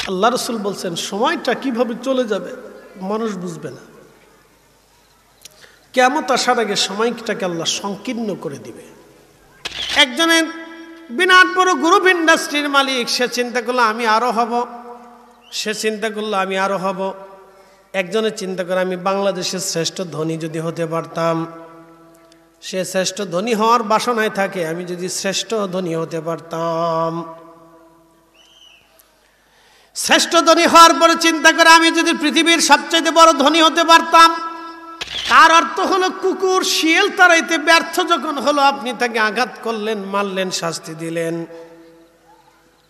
আল্লাহ রাসূল বলছেন সময়টা কিভাবে চলে যাবে মানুষ বুঝবে না। কিয়ামত আসার আগে সময়টাকে আল্লাহ সংকীর্ণ করে দিবে। একজনের বিরাট বড় গ্রুপ ইন্ডাস্ট্রির মালিক, সে চিন্তা করলো আমি আরো হব, সে চিন্তা করলো আমি আরো হব। একজনের চিন্তা করে আমি বাংলাদেশের শ্রেষ্ঠ ধনী যদি হতে পারতাম, সে শ্রেষ্ঠ ধনী হওয়ার বাসনায় থাকে আমি যদি শ্রেষ্ঠ ধনী হতে পারতাম। শ্রেষ্ঠ ধনী হওয়ার পরে চিন্তা করে আমি যদি পৃথিবীর সবচেয়ে বড় ধনী হতে পারতাম। তার অর্থ হলো কুকুর শিয়াল তাড়াইতে ব্যর্থ যখন হলো, আপনি তাকে আঘাত করলেন, মারলেন, শাস্তি দিলেন।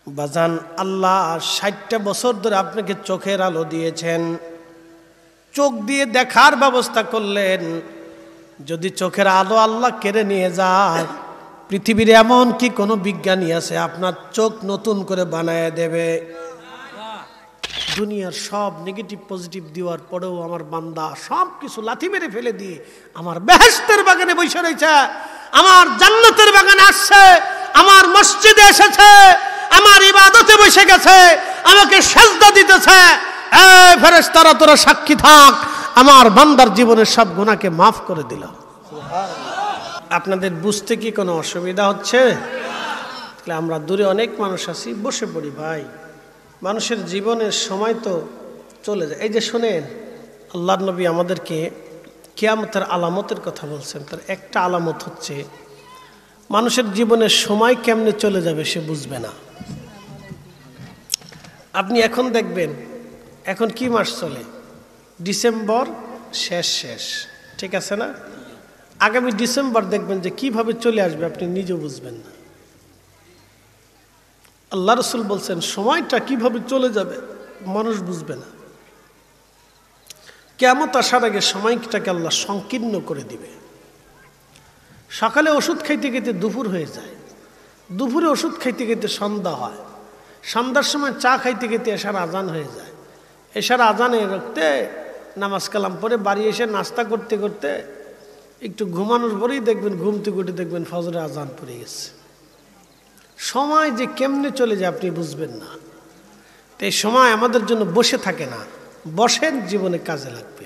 বাজান, আল্লাহ 60টা বছর ধরে আপনাকে চোখের আলো দিয়েছেন, চোখ দিয়ে দেখার ব্যবস্থা করলেন। যদি চোখের আলো আল্লাহ কেড়ে নিয়ে যায়, পৃথিবীর এমন কি কোনো বিজ্ঞানী আছে আপনার চোখ নতুন করে বানায় দেবে? দুনিয়ার সব নেগেটিভ পজিটিভ দেওয়ার পরেও আমার বান্দা সব কিছু লাথি মেরে ফেলে দিয়ে আমার বেহেশতের বাগানে বসে রয়েছে, আমার জান্নাতের বাগানে আসছে, আমার মসজিদে এসেছে, আমার ইবাদতে বসে গেছে, আমাকে সেজদা দিতেছে। এই ফেরেশতারা তোরা সাক্ষী থাক, আমার বান্দার জীবনের সব গুনাহকে মাফ করে দিলাম। আপনাদের বুঝতে কি কোনো অসুবিধা হচ্ছে? আমরা দূরে অনেক মানুষ আছি, বসে পড়ি ভাই। মানুষের জীবনের সময় তো চলে যায়। এই যে শোনেন, আল্লাহর নবী আমাদেরকে কিয়ামতের আলামতের কথা বলছেন। তার একটা আলামত হচ্ছে মানুষের জীবনের সময় কেমনে চলে যাবে সে বুঝবে না। আপনি এখন দেখবেন, এখন কি মাস চলে? ডিসেম্বর শেষ, ঠিক আছে না? আগামী ডিসেম্বর দেখবেন যে কিভাবে চলে আসবে আপনি নিজেও বুঝবেন না। আল্লাহ রাসূল বলছেন সময়টা কিভাবে চলে যাবে মানুষ বুঝবে না। কিয়ামত আসার আগে সময়টাকে আল্লাহ সংকীর্ণ করে দিবে। সকালে ওষুধ খাইতে খাইতে দুপুর হয়ে যায়, দুপুরে ওষুধ খাইতে খাইতে সন্ধ্যা হয়, সন্ধ্যার সময় চা খাইতে খাইতে এশার আজান হয়ে যায়, এশার আজানে রাখতে নামাজ কালাম পরে বাড়ি এসে নাস্তা করতে করতে একটু ঘুমানোর পরেই দেখবেন ঘুম থেকে উঠে দেখবেন ফজরের আজান পড়ে গেছে। সময় যে কেমনে চলে যায় আপনি বুঝবেন না। তো এই সময় আমাদের জন্য বসে থাকে না, বসেন, জীবনে কাজে লাগবে।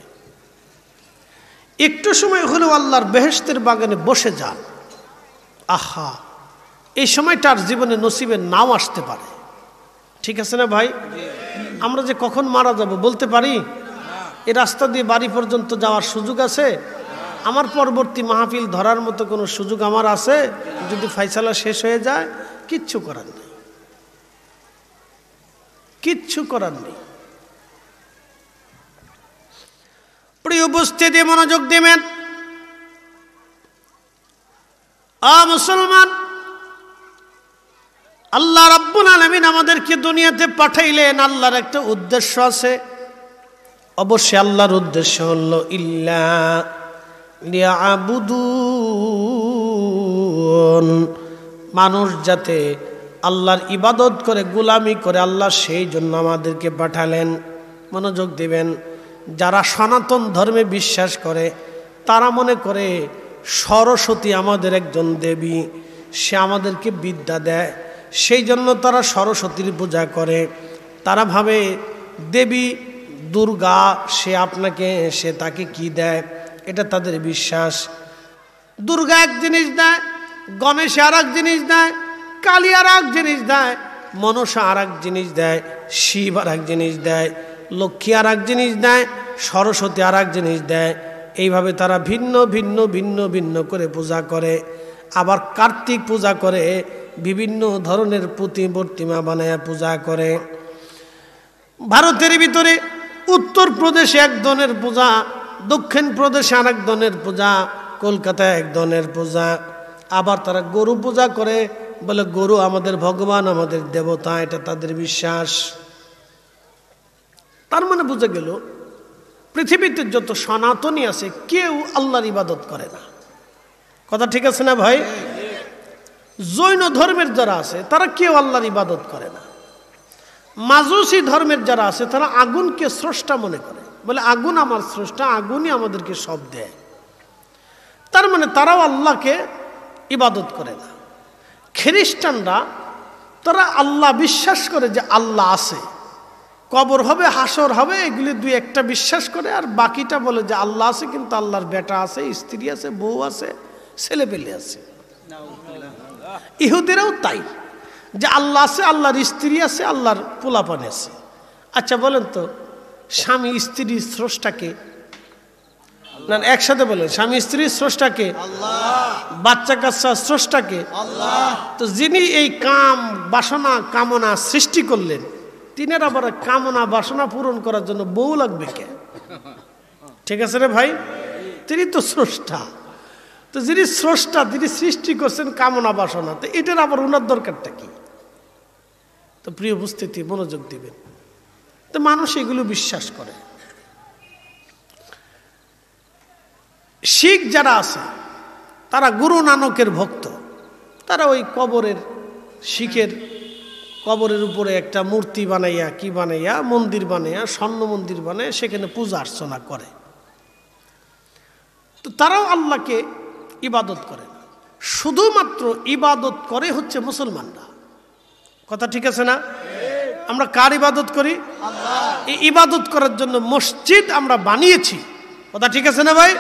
একটু সময় হলেও আল্লাহর বেহেশতের বাগানে বসে যান। আহা, এই সময়টা আর জীবনে নসিবে নাও আসতে পারে, ঠিক আছে না ভাই? আমরা যে কখন মারা যাব বলতে পারি? এই রাস্তা দিয়ে বাড়ি পর্যন্ত যাওয়ার সুযোগ আছে? আমার পরবর্তী মাহফিল ধরার মতো কোনো সুযোগ আমার আছে? যদি ফাইসালা শেষ হয়ে যায়, কিচ্ছু করার নেই, কিচ্ছু করার নেই। প্রিয় উপস্থিতি, মনোযোগ দিবেন। মুসলমান, আল্লাহ রাব্বুল আলামিন আমাদেরকে দুনিয়াতে পাঠাইলেন, আল্লাহর একটা উদ্দেশ্য আছে। অবশ্যই আল্লাহর উদ্দেশ্য হলো ইল্লা লিয়াবুদুন, মানুষ যাতে আল্লাহর ইবাদত করে, গোলামি করে, আল্লাহ সেই জন্য আমাদেরকে পাঠালেন। মনোযোগ দিবেন। যারা সনাতন ধর্মে বিশ্বাস করে তারা মনে করে সরস্বতী আমাদের একজন দেবী, সে আমাদেরকে বিদ্যা দেয়, সেই জন্য তারা সরস্বতীর পূজা করে। তারা ভাবে দেবী দুর্গা, সে তাকে কি দেয়, এটা তাদের বিশ্বাস। দুর্গা এক জিনিস দেয়, গণেশ আর এক জিনিস দেয়, কালী আর এক জিনিস দেয়, মনসা আর এক জিনিস দেয়, শিব আর এক জিনিস দেয়, লক্ষ্মী আর এক জিনিস দেয়, সরস্বতী আর এক জিনিস দেয়। এইভাবে তারা ভিন্ন ভিন্ন ভিন্ন ভিন্ন করে পূজা করে। আবার কার্তিক পূজা করে, বিভিন্ন ধরনের প্রতিমা বানায় পূজা করে। ভারতের ভিতরে উত্তর প্রদেশে এক ধরনের পূজা, দক্ষিণ প্রদেশে আর এক ধরনের পূজা, কলকাতায় এক ধরনের পূজা। আবার তারা গরু পূজা করে, বলে গরু আমাদের ভগবান, আমাদের দেবতা, এটা তাদের বিশ্বাস। তার মানে বুঝে গেল পৃথিবীতে যত সনাতনী আছে কেউ আল্লাহর ইবাদত করে না। কথা ঠিক আছে না ভাই? জৈন ধর্মের যারা আছে তারা কেউ আল্লাহর ইবাদত করে না। মাজুসি ধর্মের যারা আছে তারা আগুনকে স্রষ্টা মনে করে, বলে আগুন আমার স্রষ্টা, আগুনই আমাদেরকে সব দেয়। তার মানে তারাও আল্লাহকে ইবাদত করে না। খ্রিস্টানরা তারা আল্লাহ বিশ্বাস করে যে আল্লাহ আছে, কবর হবে, হাসর হবে, এগুলি দুই একটা বিশ্বাস করে, আর বাকিটা বলে যে আল্লাহ আছে, কিন্তু আল্লাহর বেটা আছে, স্ত্রী আছে, বউ আছে, ছেলে পেলে আছে। ইহুদিরাও তাই, যে আল্লাহ আছে, আল্লাহর স্ত্রী আছে, আল্লাহর পোলাপান আছে। আচ্ছা বলেন তো, স্বামী স্ত্রী স্রষ্টাকে? না একসাথে বলেন, স্বামী স্ত্রী স্রষ্টাকে? বাচ্চা কাচ্চা স্রষ্টাকে? তো যিনি এই কাম বাসনা কামনা সৃষ্টি করলেন, তিনের আবার কামনা বাসনা পূরণ করার জন্য বউ লাগবে কে? ঠিক আছে রে ভাই, তিনি তো স্রষ্টা। তো যিনি স্রষ্টা, তিনি সৃষ্টি করছেন কামনা বাসনা, তো এটার আবার ওনার দরকারটা কি? তো প্রিয় উপস্থিতি, মনোযোগ দিবেন। তো মানুষ এগুলো বিশ্বাস করে। শিখ যারা আছে তারা গুরু নানকের ভক্ত, তারা ওই কবরের, শিখের কবরের উপরে একটা মূর্তি বানাইয়া, কি বানাইয়া, মন্দির বানাইয়া, স্বর্ণ মন্দির বানাইয়া সেখানে পূজা অর্চনা করে। তো তারাও আল্লাহকে ইবাদত করে না, শুধুমাত্র ইবাদত করে হচ্ছে মুসলমানরা। কথা ঠিক আছে না? আমরা কার ইবাদত করি? এই ইবাদত করার জন্য মসজিদ আমরা বানিয়েছি। কথা ঠিক আছে না ভাই?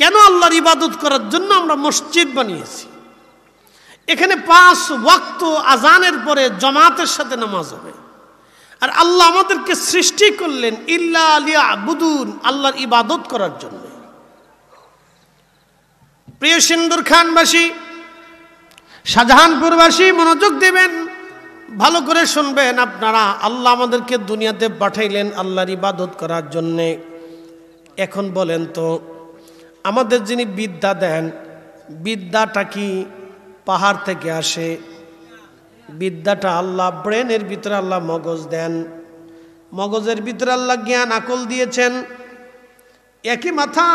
কেন আল্লাহর ইবাদত করার জন্য আমরা মসজিদ বানিয়েছি? এখানে 5 ওয়াক্ত আজানের পরে জামাতের সাথে নামাজ হবে। আর আল্লাহ আমাদেরকে সৃষ্টি করলেন ইল্লা লিয়াবুদুন, আল্লাহর ইবাদত করার জন্য। প্রিয় সিন্দুর খানবাসী, শাহজাহানপুরবাসী, মনোযোগ দেবেন, ভালো করে শুনবেন আপনারা। আল্লাহ আমাদেরকে দুনিয়াতে পাঠাইলেন আল্লাহর ইবাদত করার জন্যে। এখন বলেন তো, আমাদের যিনি বিদ্যা দেন, বিদ্যাটা কি পাহাড় থেকে আসে? বিদ্যাটা আল্লাহ ব্রেনের ভিতরে আল্লাহ মগজ দেন, মগজের ভিতরে আল্লাহ জ্ঞান আকল দিয়েছেন। একই মাথা,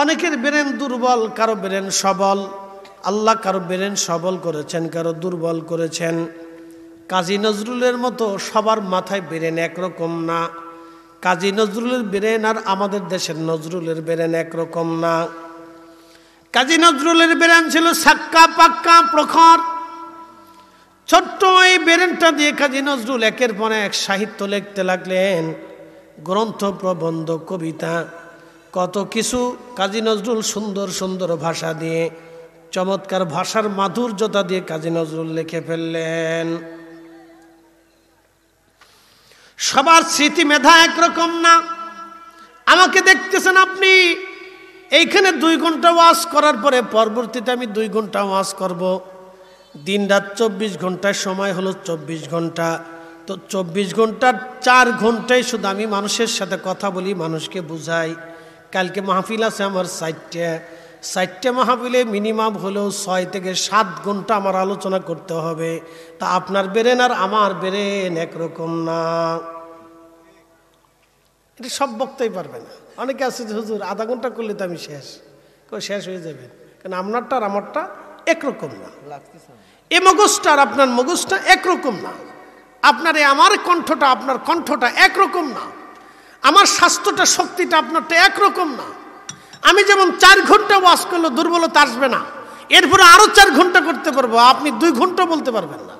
অনেকের ব্রেন দুর্বল, কারো ব্রেন সবল। আল্লাহ কারো ব্রেন সবল করেছেন, কারো দুর্বল করেছেন। কাজী নজরুলের মতো সবার মাথায় ব্রেন একরকম না। কাজী নজরুলের ব্রেন আর আমাদের দেশের নজরুলের ব্রেন একরকম না। কাজী নজরুলের ব্রেন ছিল সাক্কা পাক্কা প্রখর। ছোট্ট এই ব্রেনটা দিয়ে কাজী নজরুল একের পর এক সাহিত্য লিখতে লাগলেন, গ্রন্থ, প্রবন্ধ, কবিতা, কত কিছু। কাজী নজরুল সুন্দর সুন্দর ভাষা দিয়ে, চমৎকার ভাষার মাধুর্যতা দিয়ে কাজী নজরুল লিখে ফেললেন। সবার স্মৃতি মেধা একরকম না। আমাকে দেখতেছেন আপনি, এইখানে 2 ঘন্টা ওয়াজ করার পরে পরবর্তীতে আমি 2 ঘন্টা ওয়াজ করব। দিন রাত 24 ঘন্টার সময় হলো 24 ঘন্টা। তো 24 ঘন্টার 4 ঘন্টায় শুধু আমি মানুষের সাথে কথা বলি, মানুষকে বুঝাই। কালকে মাহফিল আছে আমার 4টে মাহফিলে মিনিমাম হলেও 6 থেকে 7 ঘন্টা আমার আলোচনা করতে হবে। তা আপনার ব্রেন আর আমার ব্রেন একরকম না। এটা সব বক্তাই পারবে না। অনেকে আছে যে হুজুর আধা ঘন্টা করলে তো আমি শেষ হয়ে যাবে, কারণ আপনারটা আর আমারটা একরকম না। এ মগজটা আর আপনার মগজটা একরকম না। আপনার আমার কণ্ঠটা আপনার কণ্ঠটা একরকম না। আমার স্বাস্থ্যটা, শক্তিটা আপনারটা একরকম না। আমি যেমন 4 ঘন্টা ওয়াজ করলে দুর্বলতা আসবে না, এরপরে আরো 4 ঘন্টা করতে পারবো, আপনি 2 ঘন্টা বলতে পারবেন না।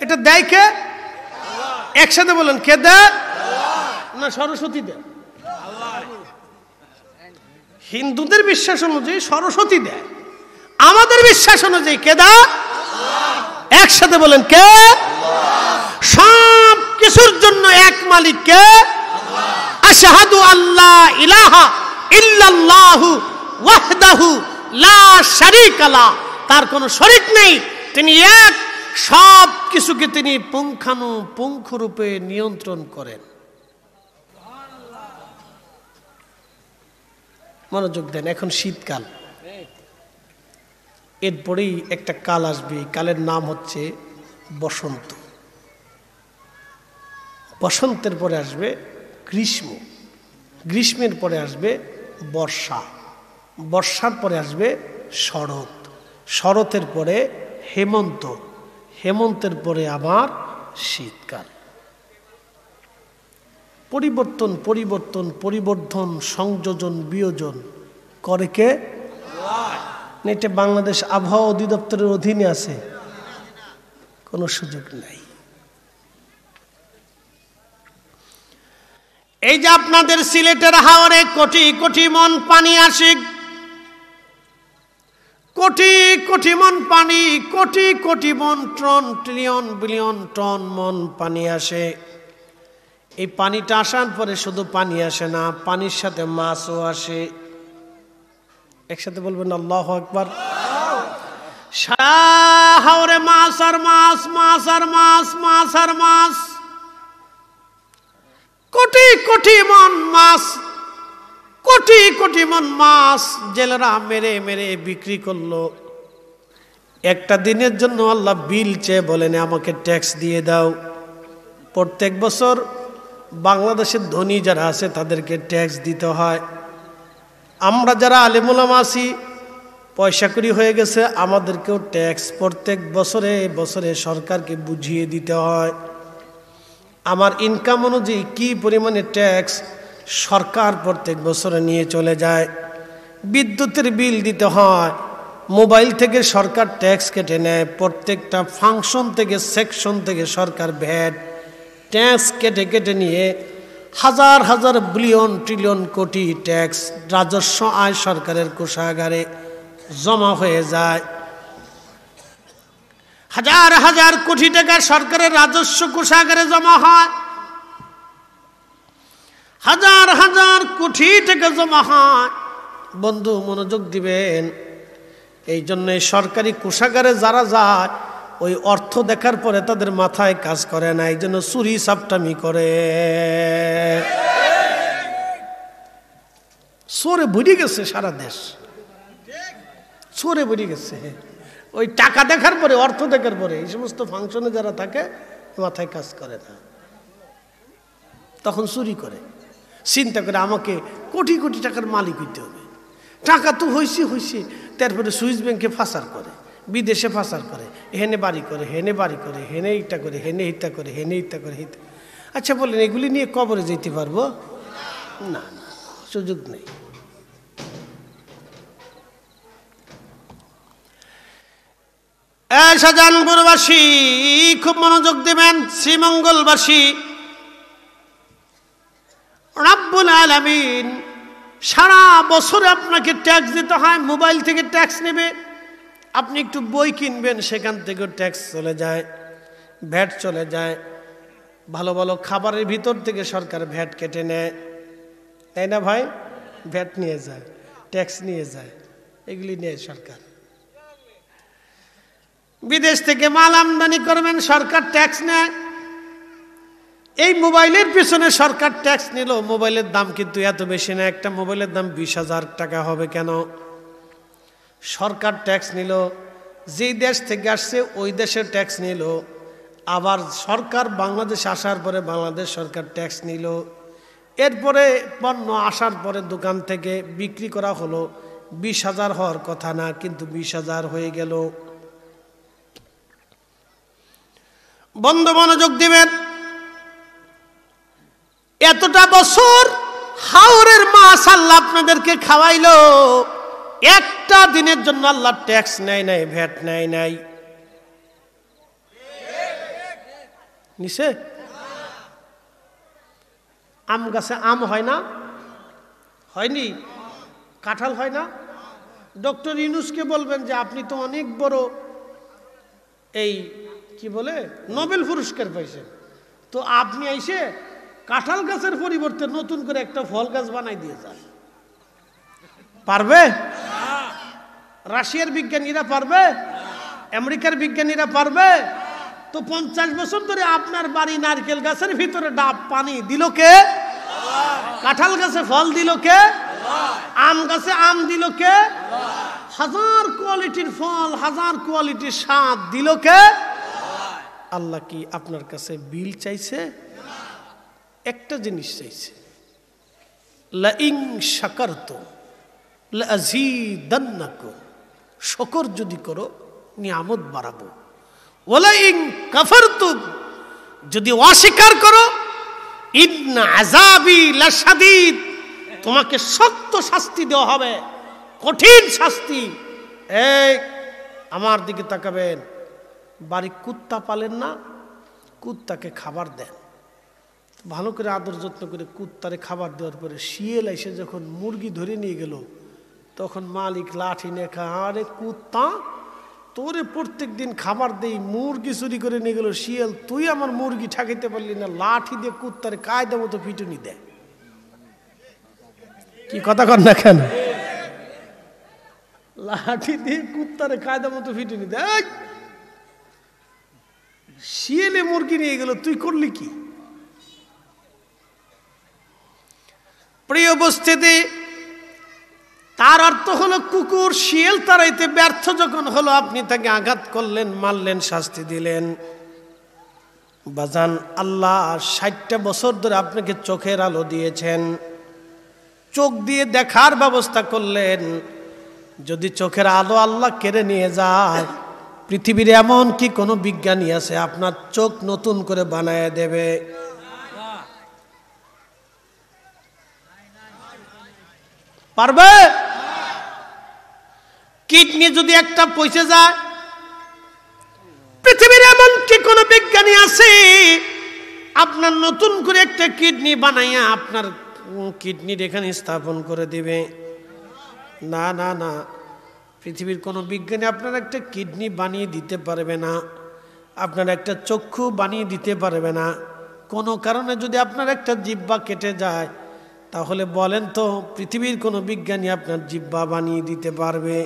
এটা দেয় কে? একসাথে বলেন, কে দেয়? না, সরস্বতী দেয়। হিন্দুদের বিশ্বাস অনুযায়ী সরস্বতী দেয়, আমাদের বিশ্বাস অনুযায়ী কে দেয়? একসাথে বলেন, কে? সব কিছুর জন্য এক মালিক কে? আশহাদু আল্লা ইলাহা ইল্লাল্লাহু ওয়াহদাহু লা শারীকা লা, তার কোনো শরীক নেই, তিনি এক, সব কিছুকে তিনি পুঙ্খানুপুঙ্খরূপে নিয়ন্ত্রণ করেন। মনোযোগ দেন, এখন শীতকাল, এরপরেই একটা কাল আসবে, কালের নাম হচ্ছে বসন্ত। বসন্তের পরে আসবে গ্রীষ্ম, গ্রীষ্মের পরে আসবে বর্ষা, বর্ষার পরে আসবে শরৎ, শরতের পরে হেমন্ত, হেমন্তের পরে আবার শীতকাল। পরিবর্তন পরিবর্তন পরিবর্ধন, সংযোজন বিয়োজন করে কে? এটা বাংলাদেশ আবহাওয়া অধিদপ্তরের অধীনে আছে, কোনো সুযোগ নাই। এই যে আপনাদের সিলেটের হাওরে কোটি কোটি মন পানি আসে, কোটি কোটি মন পানি, কোটি কোটি মন, টন ট্রিলিয়ন বিলিয়ন টন মন পানি আসে। এই পানিটা আসার পরে শুধু পানি আসে না, পানির সাথে মাছও আসে। একসাথে বলবেন আল্লাহু আকবার। সারা হাওরে মাছ আর মাছ, মাছ আর মাছ, মাছ আর মাছ, কোটি কোটি মন মাছ, কোটি কোটি মন মাছ জেলেরা মেরে মেরে বিক্রি করলো। একটা দিনের জন্য আল্লাহ বিল চেয়ে বলেন আমাকে ট্যাক্স দিয়ে দাও। প্রত্যেক বছর বাংলাদেশের ধনী যারা আছে তাদেরকে ট্যাক্স দিতে হয়। আমরা যারা আলেম ওলামা আছি, পয়সা করি হয়ে গেছে, আমাদেরকেও ট্যাক্স প্রত্যেক বছরে বছরে সরকারকে বুঝিয়ে দিতে হয়। আমার ইনকাম অনুযায়ী কী পরিমাণে ট্যাক্স সরকার প্রত্যেক বছরে নিয়ে চলে যায়। বিদ্যুতের বিল দিতে হয়, মোবাইল থেকে সরকার ট্যাক্স কেটে নেয়। প্রত্যেকটা ফাংশন থেকে সেকশন থেকে সরকার ভ্যাট ট্যাক্স কেটে কেটে নিয়ে হাজার হাজার বিলিয়ন ট্রিলিয়ন কোটি ট্যাক্স রাজস্ব আয় সরকারের কোষাগারে জমা হয়ে যায়। হাজার হাজার কোটি টাকা সরকারের রাজস্ব কোষাগারে জমা হয়, হাজার হাজার কোটি টাকা জমা হয়। বন্ধু মনোযোগ দিবেন, এই জন্য সরকারি কোষাগারে যারা যায় ওই অর্থ দেখার পরে তাদের মাথায় কাজ করে না, এই জন্য চুরি চাপটামি করে। চোরে ভরে গেছে সারা দেশ, চোরে ভরে গেছে। ওই টাকা দেখার পরে, অর্থ দেখার পরে এই সমস্ত ফাংশনে যারা থাকে মাথায় কাজ করে না, তখন চুরি করে। চিন্তা করে আমাকে কোটি কোটি টাকার মালিক হইতে হবে। টাকা তো হয়েছে, তারপরে সুইস ব্যাংকে ফাঁসার করে, বিদেশে ফাঁসার করে, হেনে বাড়ি করে, হেনে বাড়ি করে, হেনে ইটা করে, হেনে হিতা করে, হেনে ইটা করে, হিতা। আচ্ছা বলেন, এগুলি নিয়ে কবরে যেতে পারবো? না, না, সুযোগ নেই। শাহজাহানপুরবাসী খুব মনোযোগ দেবেন, শ্রীমঙ্গলবাসী, রব্বুল আলামিন সারা বছরে আপনাকে ট্যাক্স দিতে হয়। মোবাইল থেকে ট্যাক্স নেবে, আপনি একটু বই কিনবেন, সেখান থেকেও ট্যাক্স চলে যায়, ভ্যাট চলে যায়। ভালো ভালো খাবারের ভিতর থেকে সরকার ভ্যাট কেটে নেয়, তাই না ভাই? ভ্যাট নিয়ে যায়, ট্যাক্স নিয়ে যায়, এগুলি নেয় সরকার। বিদেশ থেকে মাল আমদানি করবেন, সরকার ট্যাক্স নেয়। এই মোবাইলের পিছনে সরকার ট্যাক্স নিল, মোবাইলের দাম কিন্তু এত বেশি না, একটা মোবাইলের দাম 20,000 টাকা হবে কেন? সরকার ট্যাক্স নিল, যেই দেশ থেকে আসছে ওই দেশের ট্যাক্স নিল, আবার সরকার বাংলাদেশে আসার পরে বাংলাদেশ সরকার ট্যাক্স নিল। এরপরে পণ্য আসার পরে দোকান থেকে বিক্রি করা হলো, 20,000 হওয়ার কথা না, কিন্তু 20,000 হয়ে গেল। বন্ধু মনোযোগ দিবেন, এতটা বছর হাওরের মাছ আল্লাহ আপনাদেরকে খাওয়াইলো, একটা দিনের জন্য আল্লাহ ট্যাক্স নেয় নাই, ভ্যাট নেয় নাই। নিছে? আম গাছে আম হয় না? হয়নি? কাঁঠাল হয় না? ডক্টর ইউনূসকে বলবেন যে আপনি তো অনেক বড় এই কি বলে নোবেল পুরস্কার পাইছেন, তো আপনি আইসে কাঁঠাল গাছের পরিবর্তে নতুন করে একটা ফল গাছ বানাই দিয়ে যান। পারবে? রাশিয়ার বিজ্ঞানীরা পারবে? আমেরিকার বিজ্ঞানীরা পারবে? তো 50 বছর ধরে আপনার বাড়ি নারকেল গাছের ভিতরে ডাব পানি দিল কে? কাঁঠাল গাছে ফল দিল কে? আম গাছে আম দিল কে? হাজার কোয়ালিটির ফল, হাজার কোয়ালিটির স্বাদ দিল কে? আল্লাহ কি আপনার কাছে বিল চাইছে? একটা জিনিস চাইছে, লা ইন শাকারতুম লা আযীদান্নাকুম, শুকর যদি করো নিয়ামত বাড়াবো। ওয়ালা ইন কাফারতুম, যদি অস্বীকার করো ইন্না আযাবি লাশাদীদ, তোমাকে শক্ত শাস্তি দেওয়া হবে, কঠিন শাস্তি। এই আমার দিকে তাকাবেন, বাড়ি কুত্তা পালেন না? কুত্তাকে খাবার দেন, ভালো করে আদর যত্ন করে কুত্তারে খাবার দেওয়ার পরে শিয়াল এসে যখন মুরগি ধরে নিয়ে গেল, তখন মালিক লাঠি নিয়ে আরে কুত্তা, তোরে প্রত্যেক দিন খাবার দেই, মুরগি চুরি করে নিয়ে গেল শিয়াল, তুই আমার মুরগি ঠেকাইতে পারলি না, লাঠি দিয়ে কুত্তারে কায়দা মতো পিটুনি দেয়। কি কথা কর না কেন? লাঠি দিয়ে কুত্তারে কায়দা মতো পিটুনি দেয়। শিয়ালে মুরগি নিয়ে গেল, তুই করলি কি? প্রিয় উপস্থিতি, তার অর্থ হলো কুকুর শিয়াল তাড়াইতে ব্যর্থ যখন হলো, আপনি তাকে আঘাত করলেন, মারলেন, শাস্তি দিলেন। বাজান, আল্লাহ 60টা বছর ধরে আপনাকে চোখের আলো দিয়েছেন, চোখ দিয়ে দেখার ব্যবস্থা করলেন। যদি চোখের আলো আল্লাহ কেড়ে নিয়ে যায়, পৃথিবীর এমন কি কোনো বিজ্ঞানী আছে আপনার চোখ নতুন করে বানায় দেবে? পারবে? কিডনি যদি একটা পয়সা যায়, পৃথিবীর এমন কি কোনো বিজ্ঞানী আছে আপনার নতুন করে একটা কিডনি বানাইয়া আপনার কিডনির এখানে স্থাপন করে দিবে? না না না, পৃথিবীর কোনো বিজ্ঞানী আপনার একটা কিডনি বানিয়ে দিতে পারবে না, আপনার একটা চক্ষু বানিয়ে দিতে পারবে না। কোনো কারণে যদি আপনার একটা জিহ্বা কেটে যায়, তাহলে বলেন তো পৃথিবীর কোনো বিজ্ঞানী আপনার জিহ্বা বানিয়ে দিতে পারবে?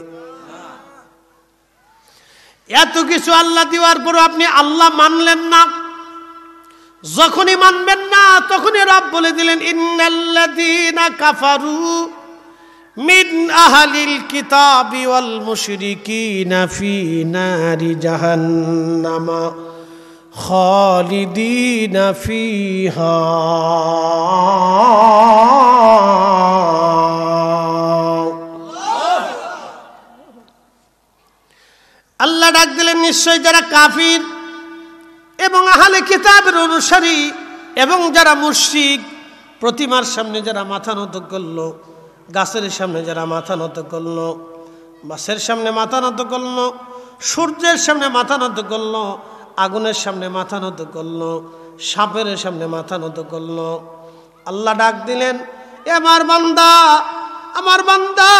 এত কিছু আল্লাহ দেওয়ার পরও আপনি আল্লাহ মানলেন না। যখনই মানবেন না, তখনই রব বলে দিলেন, ইন্নাল্লাযীনা কাফারু মিন আহলিল কিতাবি ওয়াল মুশরিকিনা ফি নারি জাহান্নাম খালিদিনা ফিহা। আল্লাহ ডাক দিলেন, নিশ্চয় যারা কাফির এবং আহলে কিতাবের অনুসারী এবং যারা মুশরিক, প্রতিমার সামনে যারা মাথা নত করলো, গাছের সামনে যারা মাথা নত করলো, মাছের সামনে মাথা নত করলো, সূর্যের সামনে মাথা নত করলো, আগুনের সামনে মাথা নত করলো, সাপের সামনে মাথা নত করলো, আল্লাহ ডাক দিলেন, এ আমার বান্দা, আমার বান্দা,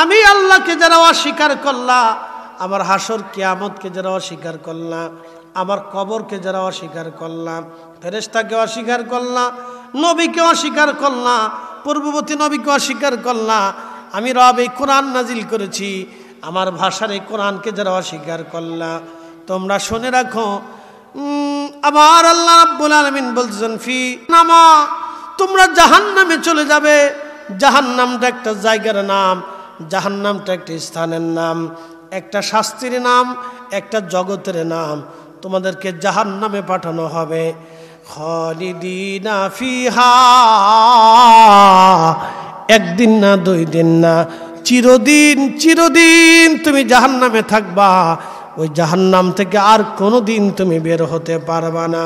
আমি আল্লাহকে যারা অস্বীকার করলা, আমার হাসর কিয়ামতকে যারা অস্বীকার করলা, আমার কবরকে যারা অস্বীকার করলাম, ফেরেশতাকে অস্বীকার করলাম, নবীকে অস্বীকার করলাম, পূর্ববর্তী নবীকে অস্বীকার করলাম, আমি রব এই কোরআন নাজিল করেছি, আমার ভাষার এই কোরআনকে যারা অস্বীকার করলাম, তোমরা শুনে রাখো, আমার আল্লাহ রাব্বুল আলামিন বলতেছেন, ফি নামা, তোমরা জাহান্নামে চলে যাবে। জাহান্নামটা একটা জায়গার নাম, জাহান্নামটা একটা স্থানের নাম, একটা শাস্তির নাম, একটা জগতের নাম। তোমাদেরকে জাহান্নামে পাঠানো হবে। খালিদিনা ফিহা, একদিন না, 2 দিন না, চিরদিন চিরদিন তুমি জাহান্নামে থাকবা। ওই জাহান্নাম থেকে আর কোনোদিন তুমি বের হতে পারবা না।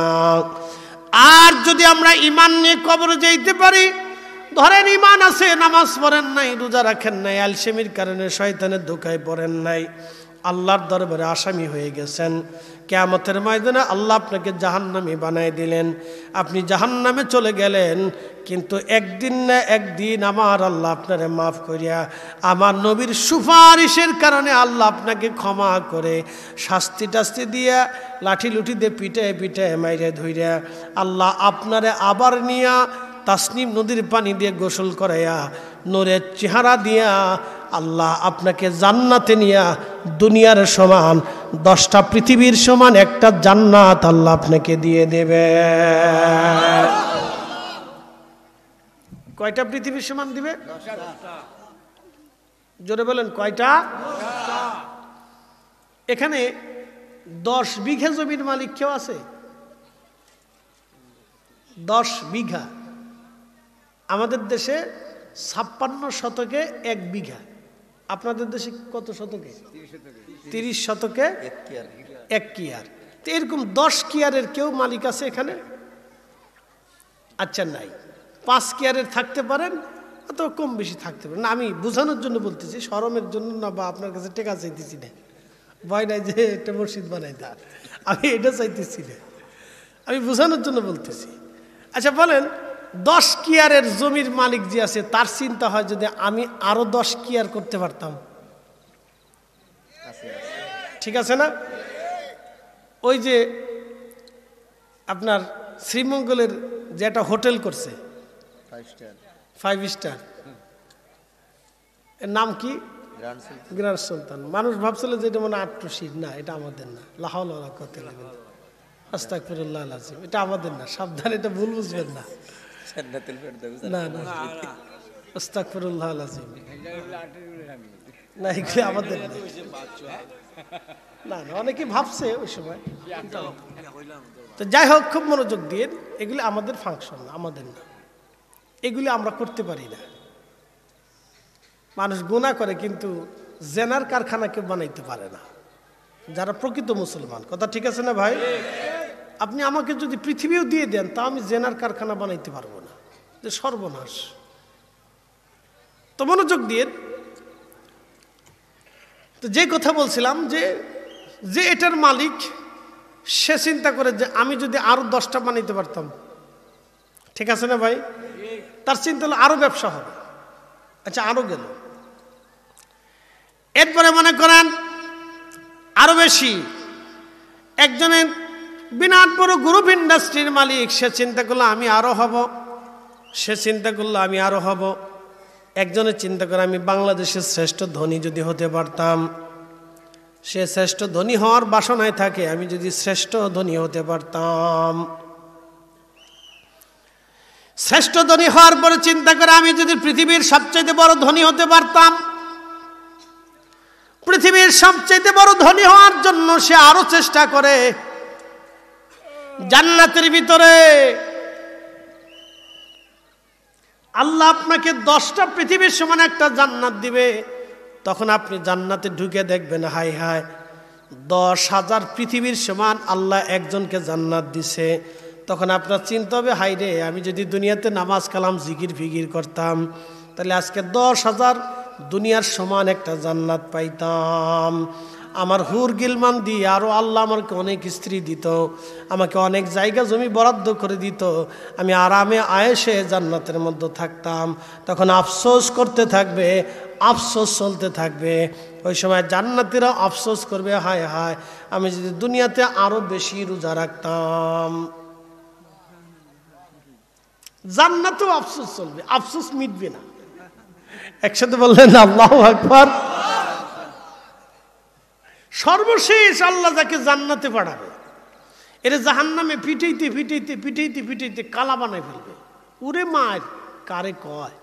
আর যদি আমরা ঈমান নিয়ে কবরে যাইতে পারি, ধরেন ঈমান আছে, নামাজ পড়েন নাই, রোজা রাখেন নাই, আলসেমির কারণে শয়তানের ধোঁকায় পড়েন নাই, আল্লাহর দরবারে আসামি হয়ে গেছেন। কিয়ামতের ময়দানে আল্লাহ আপনাকে জাহান্নামী বানায় দিলেন, আপনি জাহান্নামে চলে গেলেন। কিন্তু একদিন না একদিন আমার আল্লাহ আপনারে মাফ করিয়া, আমার নবীর সুপারিশের কারণে আল্লাহ আপনাকে ক্ষমা করে, শাস্তি টাস্তি দিয়া, লাঠি লুঠি দিয়ে পিটে পিটে মাইরে ধইরা আল্লাহ আপনারে আবার নিয়া তাসনিম নদীর পানি দিয়ে গোসল করাইয়া, নূরের চেহারা দিয়া আল্লাহ আপনাকে জান্নাতে নিয়া, দুনিয়ার সমান 10টা পৃথিবীর সমান একটা জান্নাত আল্লাহ আপনাকে দিয়ে দেবে। কয়টা পৃথিবীর সমান দিবে? জোরে বলেন, কয়টা? এখানে 10 বিঘা জমির মালিক কেউ আছে? 10 বিঘা। আমাদের দেশে 56 শতকে 1 বিঘা। আপনাদের দেশে কত শতকে? 30 শতকে 1 কিয়ার। তো এরকম 10 কিয়ারের কেউ মালিক আছে এখানে? আচ্ছা, নাই। 5 কিয়ারের থাকতে পারেন, অত কম বেশি থাকতে পারেন না। আমি বোঝানোর জন্য বলতেছি, শরমের জন্য না, বা আপনার কাছে টেকা চাইতেছি না, ভয় নাই যে একটা মসজিদ বানাই, আমি এটা চাইতেছি না, আমি বোঝানোর জন্য বলতেছি। আচ্ছা বলেন, 10 কিয়ারের জমির মালিক যে আছে তার চিন্তা হয় যদি আমি আরো 10 কিয়ার করতে পারতাম, ঠিক আছে না? ওই যে আপনার শ্রীমঙ্গলের যে একটা হোটেল করছে 5 স্টার, এর নাম কি? গ্র্যান্ড সুলতান। মানুষ ভাবছিল যে এটা মানে আট্টুশির, না এটা আমাদের না। লা হাওলা ওয়ালা কুওয়াতা ইল্লা বিল্লাহ, আস্তাগফিরুল্লাহল আযীম, এটা আমাদের না, সাবধান, এটা ভুল বুঝবেন না। না না, আস্তাগফিরুল্লাহল আযীম, না এগুলো আমাদের না। না না, অনেকে ভাবছে ওই সময়। তো যাই হোক, খুব মনোযোগ দিয়ে, এগুলি আমাদের ফাংশন, আমাদের না, এগুলি আমরা করতে পারি না। মানুষ গুনাহ করে কিন্তু জেনার কারখানা কেউ বানাইতে পারে না, যারা প্রকৃত মুসলমান। কথা ঠিক আছে না ভাই? আপনি আমাকে যদি পৃথিবীও দিয়ে দেন তা আমি জেনার কারখানা বানাইতে পারবো না, যে সর্বনাশ। তো মনোযোগ দিয়ে, তো যে কথা বলছিলাম যে যে এটার মালিক সে চিন্তা করে যে আমি যদি আরো 10টা বানাইতে পারতাম, ঠিক আছে না ভাই? তার চিন্তা হলো আরো ব্যবসা হবে। আচ্ছা, আরো গেল, এরপরে মনে করেন আরো বেশি। একজনের বিরাট বড় গ্রুপ ইন্ডাস্ট্রির মালিক, সে চিন্তা করলো আমি আরো হব, সে চিন্তা করলো আমি আরো হব। একজনের চিন্তা করে আমি বাংলাদেশের শ্রেষ্ঠ ধনী যদি হতে পারতাম, সে শ্রেষ্ঠ ধনী হওয়ার বাসনায় থাকে, আমি যদি শ্রেষ্ঠ ধনী হতে পারতাম। শ্রেষ্ঠ ধনী হওয়ার পরে চিন্তা করে আমি যদি পৃথিবীর সবচেয়ে বড় ধনী হতে পারতাম। পৃথিবীর সবচেয়ে বড় ধনী হওয়ার জন্য সে আরো চেষ্টা করে। জান্নাতের ভিতরে আল্লাহ আপনাকে 10টা পৃথিবীর সমান একটা জান্নাত দিবে। তখন আপনি জান্নাতে ঢুকে দেখবেন, হাই হাই, 10,000 পৃথিবীর সমান আল্লাহ একজনকে জান্নাত দিছে। তখন আপনার চিন্তা হবে, হাই রে, আমি যদি দুনিয়াতে নামাজ কালাম জিকির ফিকির করতাম তাহলে আজকে 10,000 দুনিয়ার সমান একটা জান্নাত পাইতাম। আমার হুর গিলমান দিয়ে আরও আল্লাহ আমাকে অনেক স্ত্রী দিত, আমাকে অনেক জায়গা জমি বরাদ্দ করে দিত, আমি আরামে আয়েশে জান্নাতের মধ্যে থাকতাম। তখন আফসোস করতে থাকবে, আফসোস চলতে থাকবে। ওই সময় জান্নাতীরা আফসোস করবে, হায় হায়, আমি যদি দুনিয়াতে আরো বেশি রোজা রাখতাম। জান্নাতেও আফসোস চলবে, আফসোস মিটবে না। একসাথে বললেন আল্লাহু আকবার। সর্বশেষ আল্লাহ যাকে জান্নাতে পাঠাবে, এর জাহান্নামে পিটাইতে পিটাইতে পিটাইতে পিটাইতে কালা বানাই ফেলবে। উরে মার কারে কয়,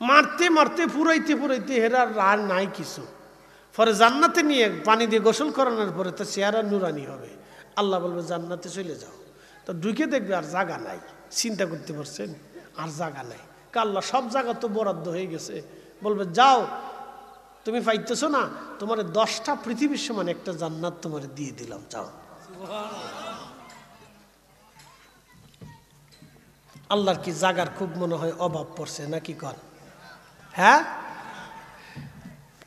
মারতে মারতে পুরাইতে পুরাইতে হেরার আর নাই কিছু। পরে জান্নাতে নিয়ে পানি দিয়ে গোসল করানোর পরে তো চেহারা নুরানি হবে। আল্লাহ বলবে জান্নাতে চলে যাও। তো ঢুকে দেখবে আর জায়গা নাই। চিন্তা করতে পারছেন, আর জায়গা নাই। আল্লাহ সব জায়গা তো বরাদ্দ হয়ে গেছে, বলবে যাও, তুমি পাইতেছো না, তোমার 10টা পৃথিবীর সমান একটা জান্নাত তোমার দিয়ে দিলাম, যাও। আল্লাহর কি জায়গার খুব মনে হয় অভাব পড়ছে নাকি কর? হ্যাঁ,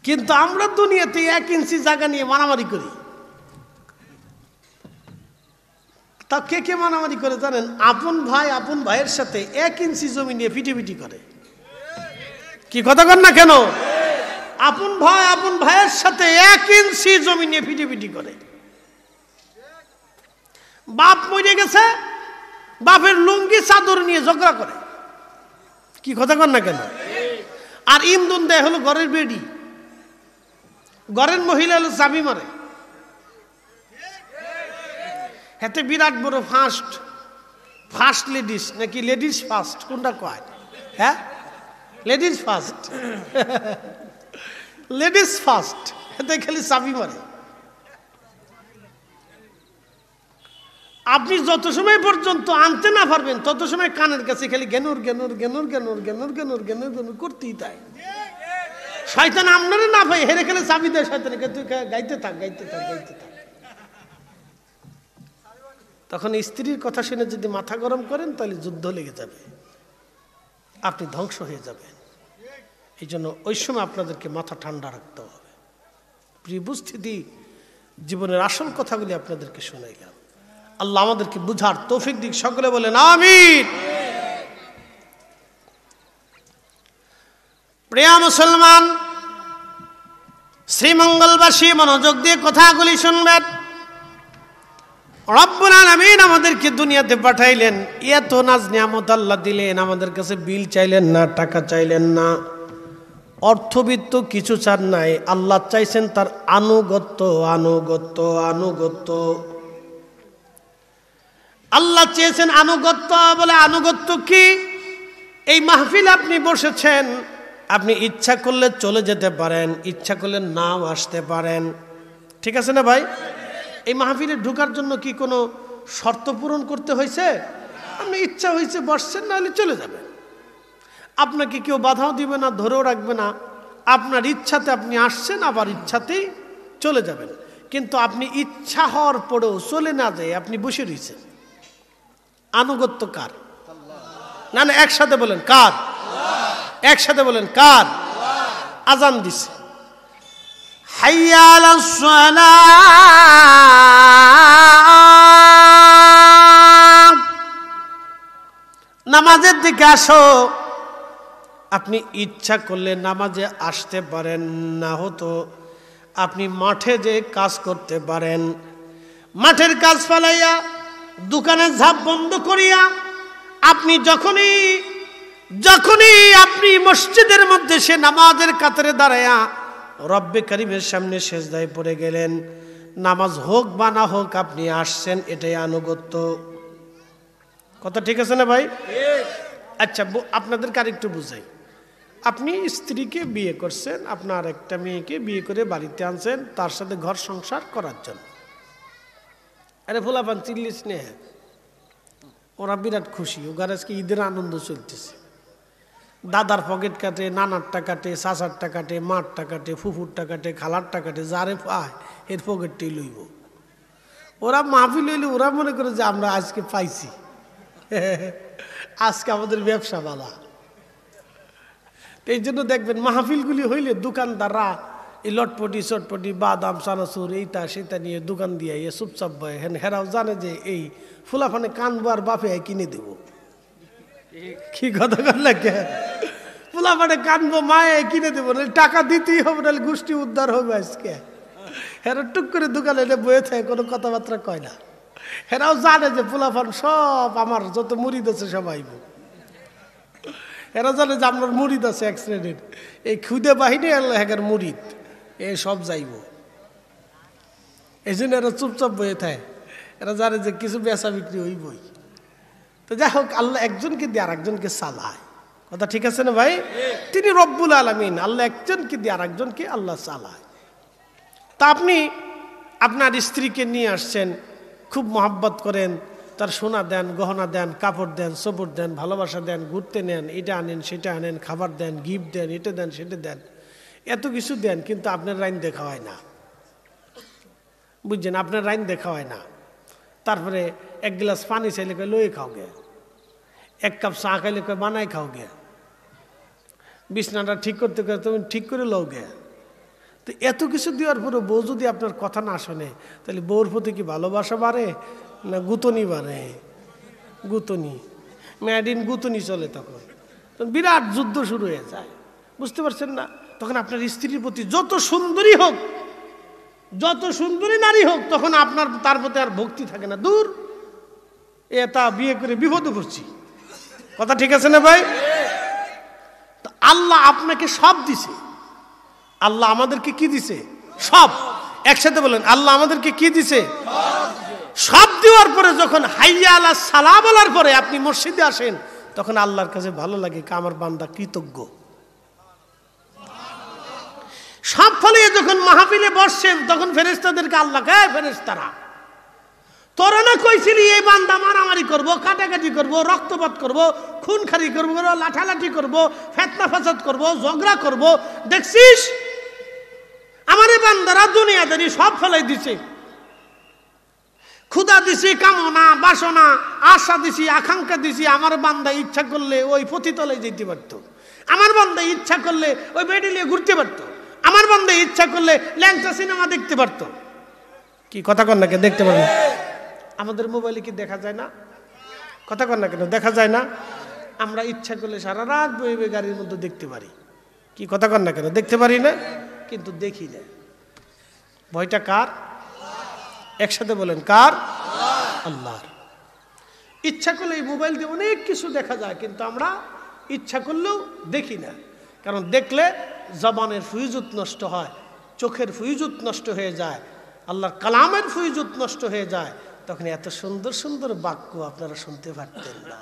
কিন্তু আমরা দুনিয়াতে 1 ইঞ্চি জায়গা নিয়ে মারামারি করি। তা কে কে মারামারি করে জানেন? আপন ভাই আপন ভাইয়ের সাথে 1 ইঞ্চি জমি নিয়ে পিটিপিটি করে। কি কথা কর না কেন? আপন ভাই আপন ভাইয়ের সাথে 1 ইঞ্চি জমি নিয়ে পিটিপিটি করে। বাপ মরে গেছে, বাপের লুঙ্গি চাদর নিয়ে ঝগড়া করে। কি কথা কর না কেন? আর ইন্ধন দেয় হলো ঘরের বেডি, ঘরের মহিলা হলো চাবি মারে। হাতে বিরাট বড় ফার্স্ট লেডিস নাকি লেডিস ফার্স্ট, কোনটা কয়? হ্যাঁ, লেডিস ফার্স্ট, লেডিস ফার্স্ট, হাতে খালি চাবি মারে। আপনি যত সময় পর্যন্ত আনতে না পারবেন তত সময় কানের কাছে খালি গেনুর গেনুর গেনুর গেনুর গেনুর গেনুর গেনুর গেনুর করতেই তাই। শয়তান আপনারে না পাই হেরে খেলে চাবি দেয় শয়তানকে, তুই গাইতে থাক গাইতে থাক গাইতে থাক। তখন স্ত্রীর কথা শুনে যদি মাথা গরম করেন তাহলে যুদ্ধ লেগে যাবে, আপনি ধ্বংস হয়ে যাবেন। এই জন্য ওই সময় আপনাদেরকে মাথা ঠান্ডা রাখতে হবে। প্রিয় উপস্থিতি, জীবনের আসল কথাগুলি আপনাদেরকে শোনাইলাম। আল্লাহ আমাদেরকে বুঝার তৌফিক দিক, সকলে বলেন আমিন। প্রিয় মুসলমান, শ্রীমঙ্গলবাসী মনোযোগ দিয়ে কথাগুলি শুনবেন। রব্বুল আলামিন আমাদেরকে দুনিয়াতে পাঠাইলেন, এত নাজ নিয়ামত আল্লাহ দিলেন, আমাদের কাছে বিল চাইলেন না, টাকা চাইলেন না, অর্থবিত্ত কিছু চান নাই। আল্লাহ চাইছেন তার আনুগত্য, আনুগত্য, আনুগত্য। আল্লাহ চেয়েছেন আনুগত্য। বলে আনুগত্য কি? এই মাহফিল আপনি বসেছেন, আপনি ইচ্ছা করলে চলে যেতে পারেন, ইচ্ছা করলে নাও আসতে পারেন, ঠিক আছে না ভাই? এই মাহফিলে ঢোকার জন্য কি কোনো শর্ত পূরণ করতে হয়েছে? আপনি ইচ্ছা হয়েছে বসছেন, না হলে চলে যাবেন। আপনাকে কেউ বাধাও দিবে না, ধরেও রাখবে না। আপনার ইচ্ছাতে আপনি আসছেন, আবার ইচ্ছাতেই চলে যাবেন। কিন্তু আপনি ইচ্ছা হওয়ার পরেও চলে না যায় আপনি বসে রয়েছেন। আনুগত্য কার? না না, একসাথে বলেন কার? একসাথে বলেন কার? আজান দিছে, হাইয়া আলাস সালাহ, নামাজের দিকে আসো। আপনি ইচ্ছা করলে নামাজে আসতে পারেন, না হতো আপনি মাঠে যে কাজ করতে পারেন। মাঠের কাজ ফেলাইয়া, দোকানের ঝাঁপ বন্ধ করিয়া আপনি যখনই আপনি মসজিদের মধ্যে সে নামাজের কাতারে দাঁড়ায়া রব্বে কারিমের সামনে সেজদায় পড়ে গেলেন, নামাজ হোক বা না হোক আপনি আসছেন, এটাই আনুগত্য। কথা ঠিক আছে না ভাই? আচ্ছা, আপনাদেরকে আরেকটু বুঝাই। আপনি স্ত্রীকে বিয়ে করছেন, আপনার একটা মেয়েকে বিয়ে করে বাড়িতে আনছেন তার সাথে ঘর সংসার করার জন্য। আরে ফুলাপান চিল্লিস নে, ওরা বিরাট খুশি, ওখানে আজকে ঈদের আনন্দ চলতেছে। দাদার পকেট কাটে, নানারটা কাটে, চাচারটা কাটে, মারটা কাটে, ফুফুরটা কাটে, খালারটা কাটে, যারে পায় এর পকেটটাই লইব। ওরা মাহফিল লইলে ওরা মনে করে যে আমরা আজকে পাইছি, আজকে আমাদের ব্যবসা বালা। এই জন্য দেখবেন মাহফিলগুলি হইলে দোকানদাররা এই লটপটি চটপটি বাদাম চানাচুর এইটা সেটা নিয়ে দোকান দিয়ে চুপচাপ বয়। হেরাও জানে যে এই ফুলাফানে কানবো আর বাপে কিনে দেব। কি কথা করলে কে? ফুলাফানে কানবো, মায়ে কিনে দেবো, টাকা দিতেই হবে, নাহলে গোষ্ঠী উদ্ধার হবে আজকে। হেরা টুক করে দোকানে বয়ে থাকে, কোনো কথাবার্তা কয় না। হেরাও জানে যে ফুলাফান সব আমার যত মুরিদ আছে সবাই, এরা জানে যে আপনার মুরিদ আছে এক শ্রেণীর, এই খুদে বাহিনী হ্যাঁ মুরিদ, এ সব যাইব। এই জন্য এরা চুপচাপ বয়ে থাকে, এরা জানে যে কিছু বেচা বিক্রি হইবই। তো যাই হোক, আল্লাহ একজনকে দিয়ে আর একজনকে চালায়। কথা ঠিক আছে না ভাই? তিনি রব্বুল আলামিন। আল্লাহ একজনকে দিয়ে আর একজনকে আল্লাহ চালায়। তা আপনি আপনার স্ত্রীকে নিয়ে আসছেন, খুব মহাব্বত করেন, তার সোনা দেন, গহনা দেন, কাপড় দেন, সবুর দেন, ভালোবাসা দেন, ঘুরতে নেন, এটা আনেন সেটা আনেন, খাবার দেন, গিফট দেন, এটা দেন সেটা দেন, এত কিছু দেন, কিন্তু আপনার রাইন দেখা হয় না। বুঝছেন? আপনার রাইন দেখা হয় না। তারপরে এক গ্লাস পানি চাইলে কয় লয়ে খাও গে, এক কাপ চা খাইলে কয় বানাই খাও গে, বিছনাটা ঠিক করতে কয় তুমি ঠিক করে লও গে। তো এত কিছু দেওয়ার পরে বউ যদি আপনার কথা না শোনে, তাহলে বউর প্রতি কি ভালোবাসা বাড়ে না গুতনি বাড়ে? গুতনি, ম্যাডিন গুতনি চলে। তখন বিরাট যুদ্ধ শুরু হয়ে যায়, বুঝতে পারছেন না? তখন আপনার স্ত্রীর প্রতি যত সুন্দরী হোক, যত সুন্দরী নারী হোক, তখন আপনার তার প্রতি আর ভক্তি থাকে না। দূর, এটা বিয়ে করে বিপদে পড়ছি। কথা ঠিক আছে না ভাই? তো আল্লাহ আপনাকে সব দিছে। আল্লাহ আমাদেরকে কি দিছে? সব। একসাথে বলেন, আল্লাহ আমাদেরকে কি দিছে? সব দেওয়ার পরে যখন হাইয়া আলাস সালাহ বলার পরে আপনি মসজিদে আসেন, তখন আল্লাহর কাছে ভালো লাগে আমার বান্দা কৃতজ্ঞ। সব ফলে যখন মাহফিলে বসছেন, তখন ফেরেশতাদেরকে আল্লাহ কয়, ফেরেশতারা তোরা না কইছিলি এই বান্দা মারামারি করবো, কাটাকাটি করবো, রক্তপাত করবো, খুন খারি করবো, লাঠালাঠি করবো, ফেতনা ফাসাদ করবো, ঝগড়া করবো, দেখছিস আমার এই বান্দারা দুনিয়াদারি সব ফেলাই দিছে। ক্ষুধা দিছি, কামনা বাসনা আশা দিছি, আকাঙ্ক্ষা দিছি। আমার বান্দা ইচ্ছা করলে ওই পতিতলায় যেতে পারতো, আমার বান্দা ইচ্ছা করলে ওই বেডিলে ঘুরতে পারতো, আমার বান্দা ইচ্ছা করলে ল্যাংচা সিনেমা দেখতে পারতো। কি কথা কন নাকি? দেখতে পারেন? আমাদের মোবাইলে কি দেখা যায় না? কথা কন না কেন, দেখা যায় না? আমরা ইচ্ছা করলে সারা রাত বইবে গাড়ির মধ্যে দেখতে পারি, কি কথা কন না কেন, দেখতে পারি না? কিন্তু দেখি না। ভয়টা কার? একসাথে বলেন, কার? আল্লাহর। ইচ্ছা করলে এই মোবাইল দিয়ে অনেক কিছু দেখা যায়, কিন্তু আমরা ইচ্ছা করলেও দেখি না। কারণ দেখলে জবানের ফুয়ুজত নষ্ট হয়, চোখের ফুয়ুজত নষ্ট হয়ে যায়, আল্লাহর কালামের ফুয়ুজত নষ্ট হয়ে যায়। তখন এত সুন্দর সুন্দর বাক্য আপনারা শুনতে পারতেন না।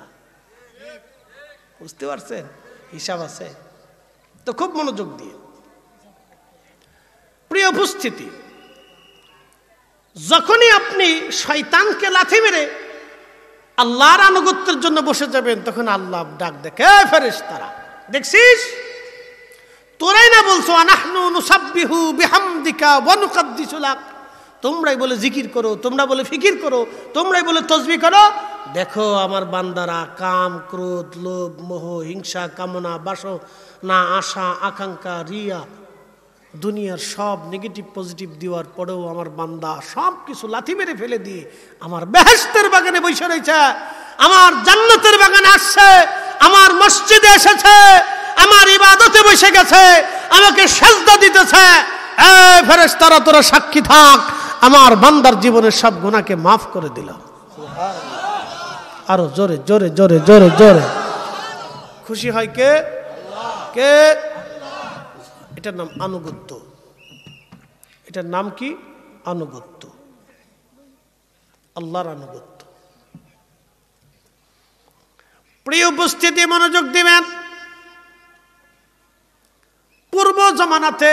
বুঝতে পারছেন? হিসাব আছে তো, খুব মনোযোগ দিয়ে। প্রিয় উপস্থিতি, যখনই আপনি শয়তানকে লাথি মেরে আল্লাহর আনুগত্যের জন্য বসে যাবেন, তখন আল্লাহ ডাক দেখে, ফেরেশতারা, দেখছিস তোরাই না বলছো আনাহনু নুসাব্বিহু বিহামদিকা ওয়া নুকাদ্দিসু লাক, তোমরাই বলে জিকির করো, তোমরা বলে ফিকির করো, তোমরাই বলে তাসবিহ করো। দেখো আমার বান্দারা কাম, ক্রোধ, লোভ, মোহ, হিংসা, কামনা, বাসনা, আশা, আকাঙ্ক্ষা, রিয়া, দুনিয়ার সব নেগেটিভ পজিটিভ দেওয়ার পরেও আমার বান্দা সব কিছু লাথি মেরে ফেলে দিয়ে আমার বেহেশতের বাগানে বসে রয়েছে, আমার জান্নাতের বাগানে আসছে, আমার মসজিদে এসেছে, আমার ইবাদতে বসে গেছে, আমাকে সেজদা দিতেছে। এই ফেরেশতারা তোরা সাক্ষী থাক, আমার বান্দার জীবনের সব গুনাহকে মাফ করে দিলাম। আরো জোরে জোরে জোরে জোরে জোরে। খুশি হয় কে? কে? এটার নাম আনুগত্য। এটার নাম কি? আনুগত্য, আল্লাহর আনুগত্য। প্রিয় উপস্থিতি, মনোযোগ দিবেন। পূর্ব জামানাতে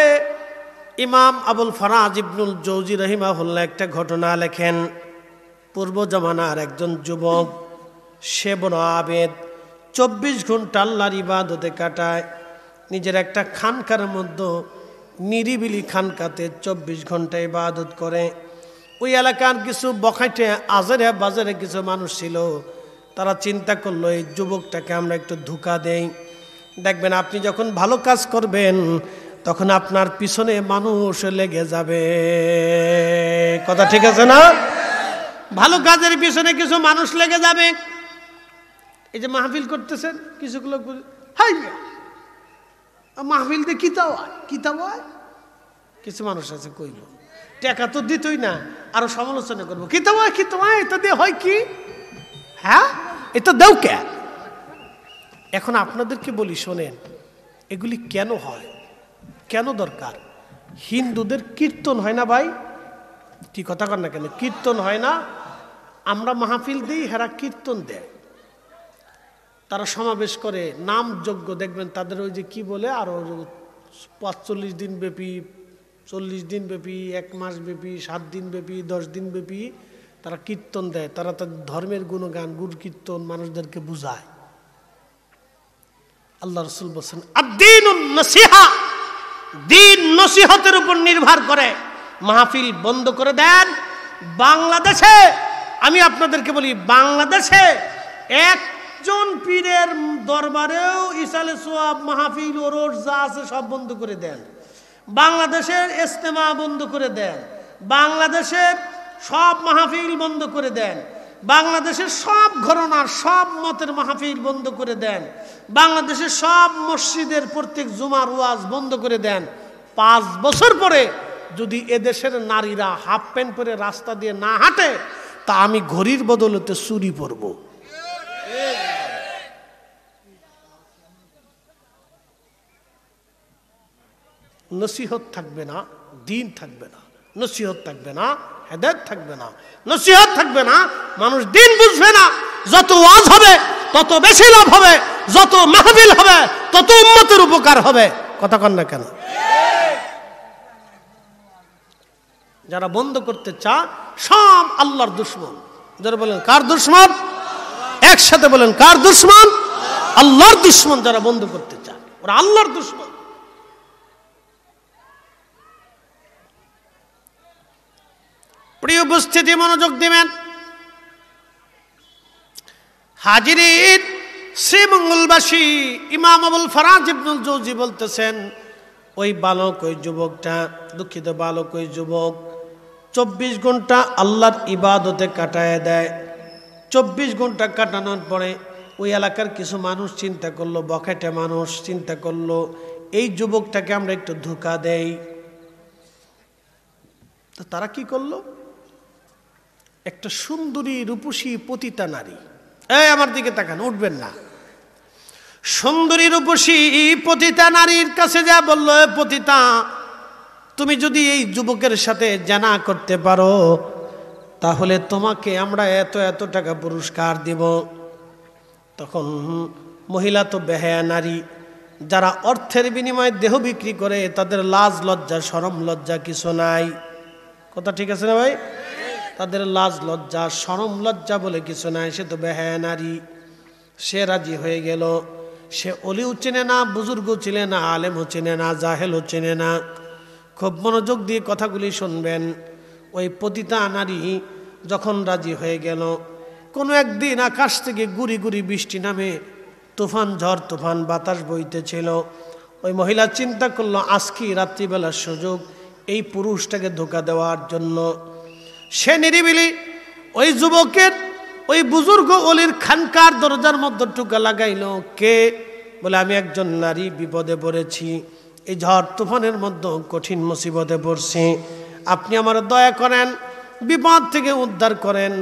ইমাম আবুল ফারাজ ইবনুল জৌজি রাহিমাহুল্লাহ একটা ঘটনা লেখেন। পূর্ব জামানার একজন যুবক, সে বড় আবেদ, 24 ঘন্টা আল্লাহর ইবাদতে কাটায়। নিজের একটা খানকার মধ্যে, নিরিবিলি খানকাতে 24 ঘন্টা ইবাদত করে। ওই এলাকার কিছু বখাটে আজেরে বাজারে কিছু মানুষ ছিল, তারা চিন্তা করলো এই যুবকটাকে আমরা একটু ধোঁকা দেই। দেখবেন আপনি যখন ভালো কাজ করবেন তখন আপনার পিছনে মানুষ লেগে যাবে। কথা ঠিক আছে না? ভালো কাজের পিছনে কিছু মানুষ লেগে যাবে। এই যে মাহফিল করতেছেন, কিছু লোক হাই মাহফিল দিয়ে কিতাব হয়, কিছু মানুষ আছে কইল টাকা তো দিতই না, আরো সমালোচনা করবো, কিতাব হয় এটা দিয়ে হয় কি? হ্যাঁ, এটা দেও কে? এখন আপনাদেরকে বলি, শোনেন, এগুলি কেন হয়, কেন দরকার? হিন্দুদের কীর্তন হয় না ভাই? কি কথা কর না কেন? কীর্তন হয় না? আমরা মাহফিল দিই, হেরা কীর্তন দেয়। তারা সমাবেশ করে, নাম যজ্ঞ, দেখবেন তাদের ওই যে কি বলে, আরো 45 দিন ব্যাপী, 40 দিন ব্যাপী, 1 মাস ব্যাপী, 7 দিন ব্যাপী, 10 দিন ব্যাপী তারা কীর্তন দেয়। তারা তাদের ধর্মের গুণগান, গুর কীর্তন মানুষদেরকে বুঝায়। আল্লাহ রাসূল বলেন, আদ-দীনুন নাসিহা, দিন নসিহতের উপর নির্ভর করে। মাহফিল বন্ধ করে দেন। বাংলাদেশে আমি আপনাদেরকে বলি, বাংলাদেশে একজন পীরের দরবারেও ইসালে সোয়াব, মাহফিল, ওরস যা আছে সব বন্ধ করে দেন। বাংলাদেশের ইজতেমা বন্ধ করে দেন। বাংলাদেশের সব মাহফিল বন্ধ করে দেন। বাংলাদেশের সব ঘরানার সব মতের মাহফিল বন্ধ করে দেন। বাংলাদেশের সব মসজিদের প্রত্যেক জুমার ওয়াজ বন্ধ করে দেন। 5 বছর পরে যদি এদেশের নারীরা হাফ প্যান্ট পরে রাস্তা দিয়ে না হাঁটে, তা আমি ঘড়ির বদলতে চুরি পরব। নসিহত থাকবে না, দিন থাকবে না, নসিহত থাকবে না, হেদায়েত থাকবে না, নসিহত থাকবে না, মানুষ দিন বুঝবে না। যত ওয়াজ হবে তত বেশি লাভ হবে, যত মাহফিল হবে তত উম্মতের উপকার হবে। কথা কন না কেন? যারা বন্ধ করতে চায় সব আল্লাহর দুশমন। যারা বলেন কার দুশমন? একসাথে বলেন কার দুশমন? আল্লাহর দুশমন। যারা বন্ধ করতে চায় ওরা আল্লাহর দুশমন। প্রিয় উপস্থিতি, মনোযোগ দিবেন। হাজিরিন, শ্রীমঙ্গলবাসী ইমাম আবুল ফারাজ ইবনুল জৌজি বলতেছেন, ওই বালক, ওই যুবকটা, দুঃখিত বালক, ওই যুবক 24 ঘন্টা আল্লাহর ইবাদতে কাটায় দেয়। 24 ঘন্টা কাটানোর পরে ওই এলাকার কিছু মানুষ চিন্তা করলো, বখাটে মানুষ চিন্তা করলো, এই যুবকটাকে আমরা একটু ধোঁকা দেই। তো তারা কি করলো, একটা সুন্দরী রূপসী পতিতা নারী, এই আমার দিকে তাকান, উঠবেন না, সুন্দরী রূপসী পতিতা নারীর কাছে যা বললো, পতিতা তুমি যদি এই যুবকের সাথে জানা করতে পারো তাহলে তোমাকে আমরা এত এত টাকা পুরস্কার দিব। তখন মহিলা তো বেহায়া নারী, যারা অর্থের বিনিময়ে দেহ বিক্রি করে তাদের লাজ লজ্জা শরম লজ্জা কিছু নাই। কথা ঠিক আছে না ভাই? তাদের লাজ লজ্জা শরম লজ্জা বলে কিছু নাই। সে তো বেহায়া নারী, সে রাজি হয়ে গেল। সে অলিও চেনে না, বুজুর্গ চেনে না, আলেমও চেনে না, জাহেলও চেনে না। খুব মনোযোগ দিয়ে কথাগুলি শুনবেন। ওই পতিতা নারী যখন রাজি হয়ে গেল, কোনো একদিন আকাশ থেকে গুড়ি গুড়ি বৃষ্টি নামে, তুফান ঝড় তুফান বাতাস বইতেছিল। ওই মহিলা চিন্তা করলো আজকে রাত্রিবেলার সুযোগ এই পুরুষটাকে ধোঁকা দেওয়ার জন্য। সে নিরিবিলি ওই যুবকের, ওই বুজুর্গ অলির খানকার দরজার মধ্যে টুকা লাগাইল। কে? বলে আমি একজন নারী বিপদে পড়েছি, এই ঝড় তুফানের মধ্যে কঠিন মুসিবতে পড়ছি, আপনি আমার দয়া করেন, বিপদ থেকে উদ্ধার করেন,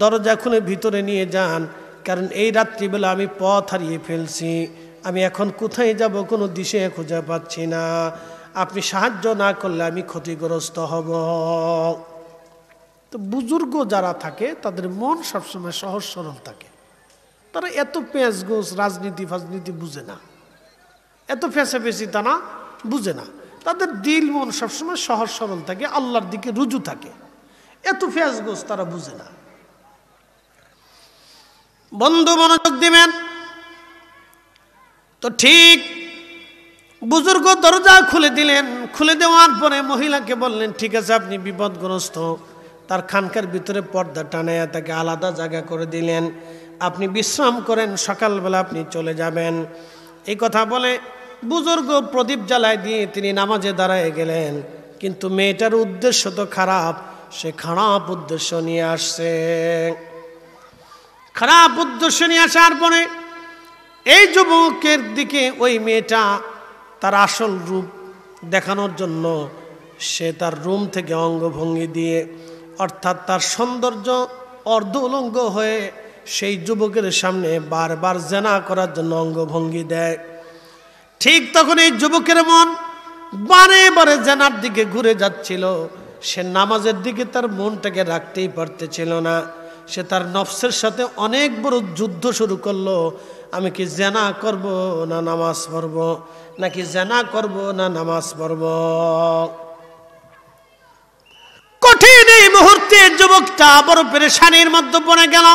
দরজা খুলে ভিতরে নিয়ে যান, কারণ এই রাত্রিবেলা আমি পথ হারিয়ে ফেলছি, আমি এখন কোথায় যাব কোনো দিশে খুঁজে পাচ্ছি না, আপনি সাহায্য না করলে আমি ক্ষতিগ্রস্ত হব। তো বুজুর্গ যারা থাকে তাদের মন সবসময় সহজ সরল থাকে, তারা এত পেঁচ গোছ রাজনীতি ফাজনীতি বুঝে না, এত ফেঁচাফেঁচি তারা বুঝে না, তাদের দিল মন সবসময় সহজ সরল থাকে, আল্লাহর দিকে রুজু থাকে, এত ফেঁচ গোছ তারা বুঝে না। বন্ধু মনোযোগ দিবেন তো, ঠিক বুজুর্গ দরজা খুলে দিলেন। খুলে দেওয়ার পরে মহিলাকে বললেন ঠিক আছে আপনি বিপদগ্রস্ত, তার খানকার ভিতরে পর্দা টানাইয়া তাকে আলাদা জায়গা করে দিলেন, আপনি বিশ্রাম করেন, সকালবেলা আপনি চলে যাবেন। এই কথা বলে বুজুর্গ প্রদীপ জ্বালায় দিয়ে তিনি নামাজে দাঁড়ায় গেলেন। কিন্তু মেয়েটার উদ্দেশ্য তো খারাপ, সে খারাপ উদ্দেশ্য নিয়ে আসছে। খারাপ উদ্দেশ্য নিয়ে আসার পরে এই যুবকের দিকে ওই মেয়েটা তার আসল রূপ দেখানোর জন্য সে তার রুম থেকে অঙ্গভঙ্গি দিয়ে, অর্থাৎ তার সৌন্দর্য অর্ধ উলঙ্গ হয়ে সেই যুবকের সামনে বারবার জেনা করার জন্য অঙ্গভঙ্গি দেয়। ঠিক তখন এই যুবকের মন বারে বারে জেনার দিকে ঘুরে যাচ্ছিল। সে নামাজের দিকে তার মনটাকে রাখতেই পারতেছিল না। সে তার নফসের সাথে অনেক বড় যুদ্ধ শুরু করলো, আমি কি জেনা করব না নামাজ পড়ব, নাকি জেনা করব না নামাজ পড়ব। কঠিন এই মুহূর্তে যুবকটা বড় পেরেশানির মধ্যে পড়ে গেল।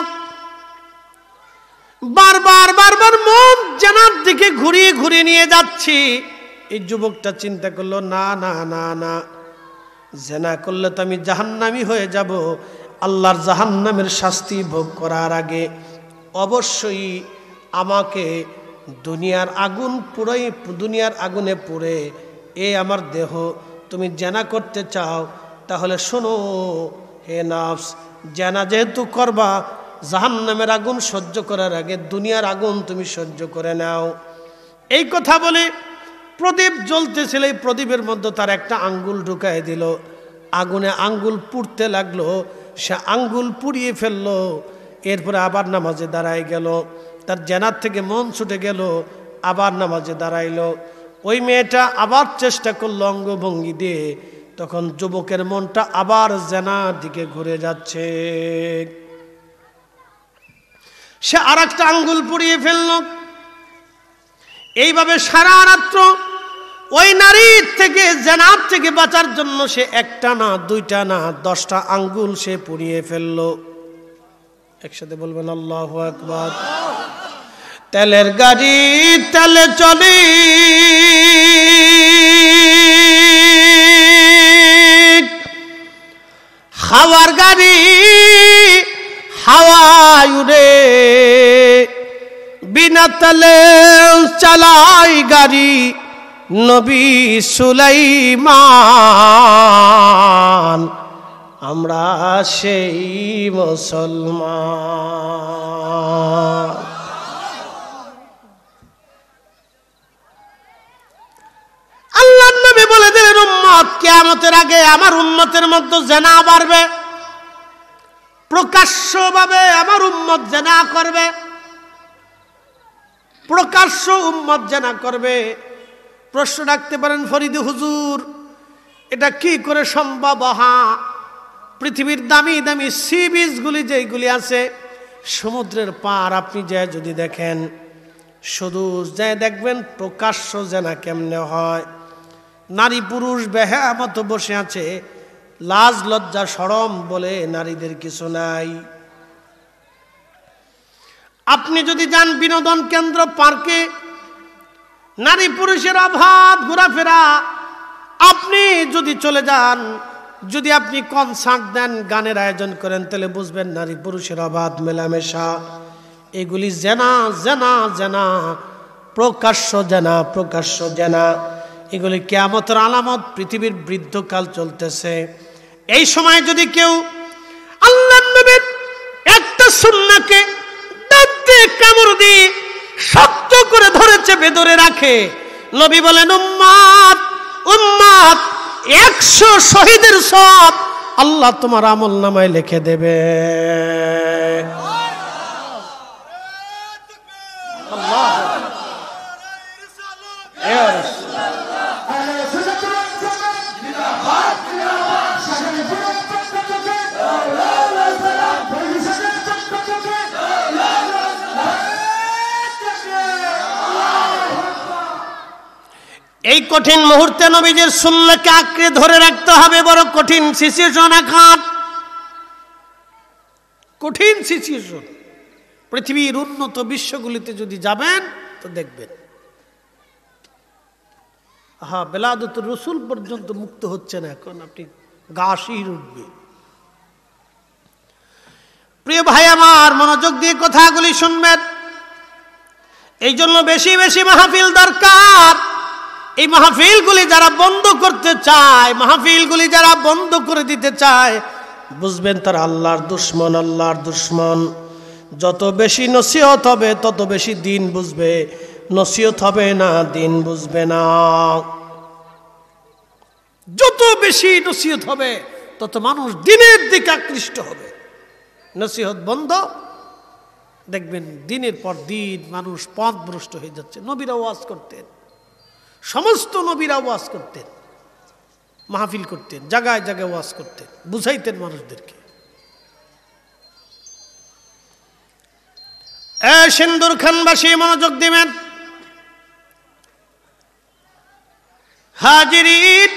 বারবার বারবার মন জেনার দিকে ঘুরিয়ে ঘুরিয়ে নিয়ে যাচ্ছি। এই যুবকটা চিন্তা করলো না না না না, জেনা করলে তো আমি জাহান্নামী হয়ে যাব, আল্লাহর জাহান্নামের শাস্তি ভোগ করার আগে অবশ্যই আমাকে দুনিয়ার আগুন পুরাই, দুনিয়ার আগুনে পুড়ে এ আমার দেহ, তুমি জেনা করতে চাও তাহলে শোনো হে নফস, জেনা যেহেতু করবা জাহান্নামের আগুন সহ্য করার আগে দুনিয়ার আগুন তুমি সহ্য করে নাও। এই কথা বলে প্রদীপ জ্বলতেছিল, এই প্রদীপের মধ্যে তার একটা আঙ্গুল ঢুকায় দিল, আগুনে আঙ্গুল পুড়তে লাগলো, সে আঙ্গুল পুড়িয়ে ফেললো। এরপরে আবার নামাজে দাঁড়ায় গেল, তার জেনার থেকে মন ছুটে গেল, আবার নামাজে দাঁড়াইলো। ওই মেয়েটা আবার চেষ্টা করলো অঙ্গভঙ্গি দিয়ে, তখন যুবকের মনটা আবার জেনার দিকে ঘুরে যাচ্ছে। সে আর একটা আঙ্গুল পুড়িয়ে ফেলল। এইভাবে সারা রাত্র ওই নারীর থেকে, জেনার থেকে বাঁচার জন্য সে একটা না দুইটা না 10টা আঙ্গুল সে পুড়িয়ে ফেলল। একসাথে বলবেন আল্লাহু আকবার। তেলের গাড়ি তেলে চলে, হাওয়ার গাড়ি হাওয়ায় উড়ে, বিনা তেলে চালাই গাড়ি নবী সুলাইমান। আমরা সেই মুসলমান। আল্লাহর নবী বলে দিলেন, উম্মত কিয়ামতের আগে আমার উম্মতের মধ্যে জিনা বাড়বে, প্রকাশ্যভাবে আমার উম্মত জিনা করবে, প্রকাশ্য উম্মত জিনা করবে। প্রশ্ন রাখতে পারেন ফরিদি হুজুর, এটা কি করে সম্ভব? হ্যাঁ, পৃথিবীর দামি দামি সি বিচগুলি যেগুলি আছে, সমুদ্রের পার আপনি যে যদি দেখেন, শুধু যে দেখবেন প্রকাশ্য জেনা কেমনে হয়। নারী পুরুষ বেহায়া মতো বসে আছে, লাজ লজ্জা শরম বলে নারীদের কিছু নাই। আপনি যদি যান বিনোদন কেন্দ্র পার্কে, নারী পুরুষের অবাধ ঘোরাফেরা। আপনি যদি চলে যান, যদি আপনি কনসার্ট দেন, গানের আয়োজন করেন, তাহলে বুঝবেন নারী পুরুষের অবাধ মেলামেশা। এগুলি জেনা জেনা জেনা, প্রকাশ্য জেনা প্রকাশ্য জেনা। এগুলি কিয়ামতের আলামত। পৃথিবীর বৃদ্ধকাল চলতেছে। এই সময় যদি কেউ আল্লাহর নবীর একটা সুন্নাহকে দাঁত দিয়ে কামড় দিয়ে শক্ত করে ধরেছে, বেদরে রাখে, নবী বলেন, উম্মত উম্মত 100 শহীদের সওয়াব আল্লাহ তোমার আমল নামায় লিখে দেবে। এই কঠিন মুহূর্তে নবীজির সুন্নাহকে আঁকড়ে ধরে রাখতে হবে। বড় কঠিন সিচুয়েশন, এখন কঠিন সিচুয়েশন। পৃথিবীর উন্নত বিশ্বগুলিতে যদি যাবেন তো দেখবেন, হ্যাঁ, বেলাদতুর রসুল পর্যন্ত মুক্ত হচ্ছে না। এখন আপনি গা শির উঠবে। প্রিয় ভাই আমার, মনোযোগ দিয়ে কথাগুলি শুনবেন। এই জন্য বেশি বেশি মাহফিল দরকার। এই মাহফিলগুলি যারা বন্ধ করতে চায়, মাহফিলগুলি যারা বন্ধ করে দিতে চায়, বুঝবেন তারা আল্লাহর দুশ্মন, আল্লাহর দুশ্মন। যত বেশি নসিহত হবে তত বেশি দিন বুঝবে, নসিহত হবে না দিন বুঝবে না। যত বেশি নসিহত হবে তত মানুষ দিনের দিকে আকৃষ্ট হবে। নসিহত বন্ধ, দেখবেন দিনের পর দিন মানুষ পথভ্রষ্ট হয়ে যাচ্ছে। নবীরা ওয়াজ করতেন, সমস্ত নবীরা ওয়াজ করতেন, মাহফিল করতেন, জায়গায় জায়গায় ওয়াজ করতেন, বুঝাইতেন মানুষদেরকে। সিন্দুর খানবাসী মনোযোগ দিবেন। হাজিরিন,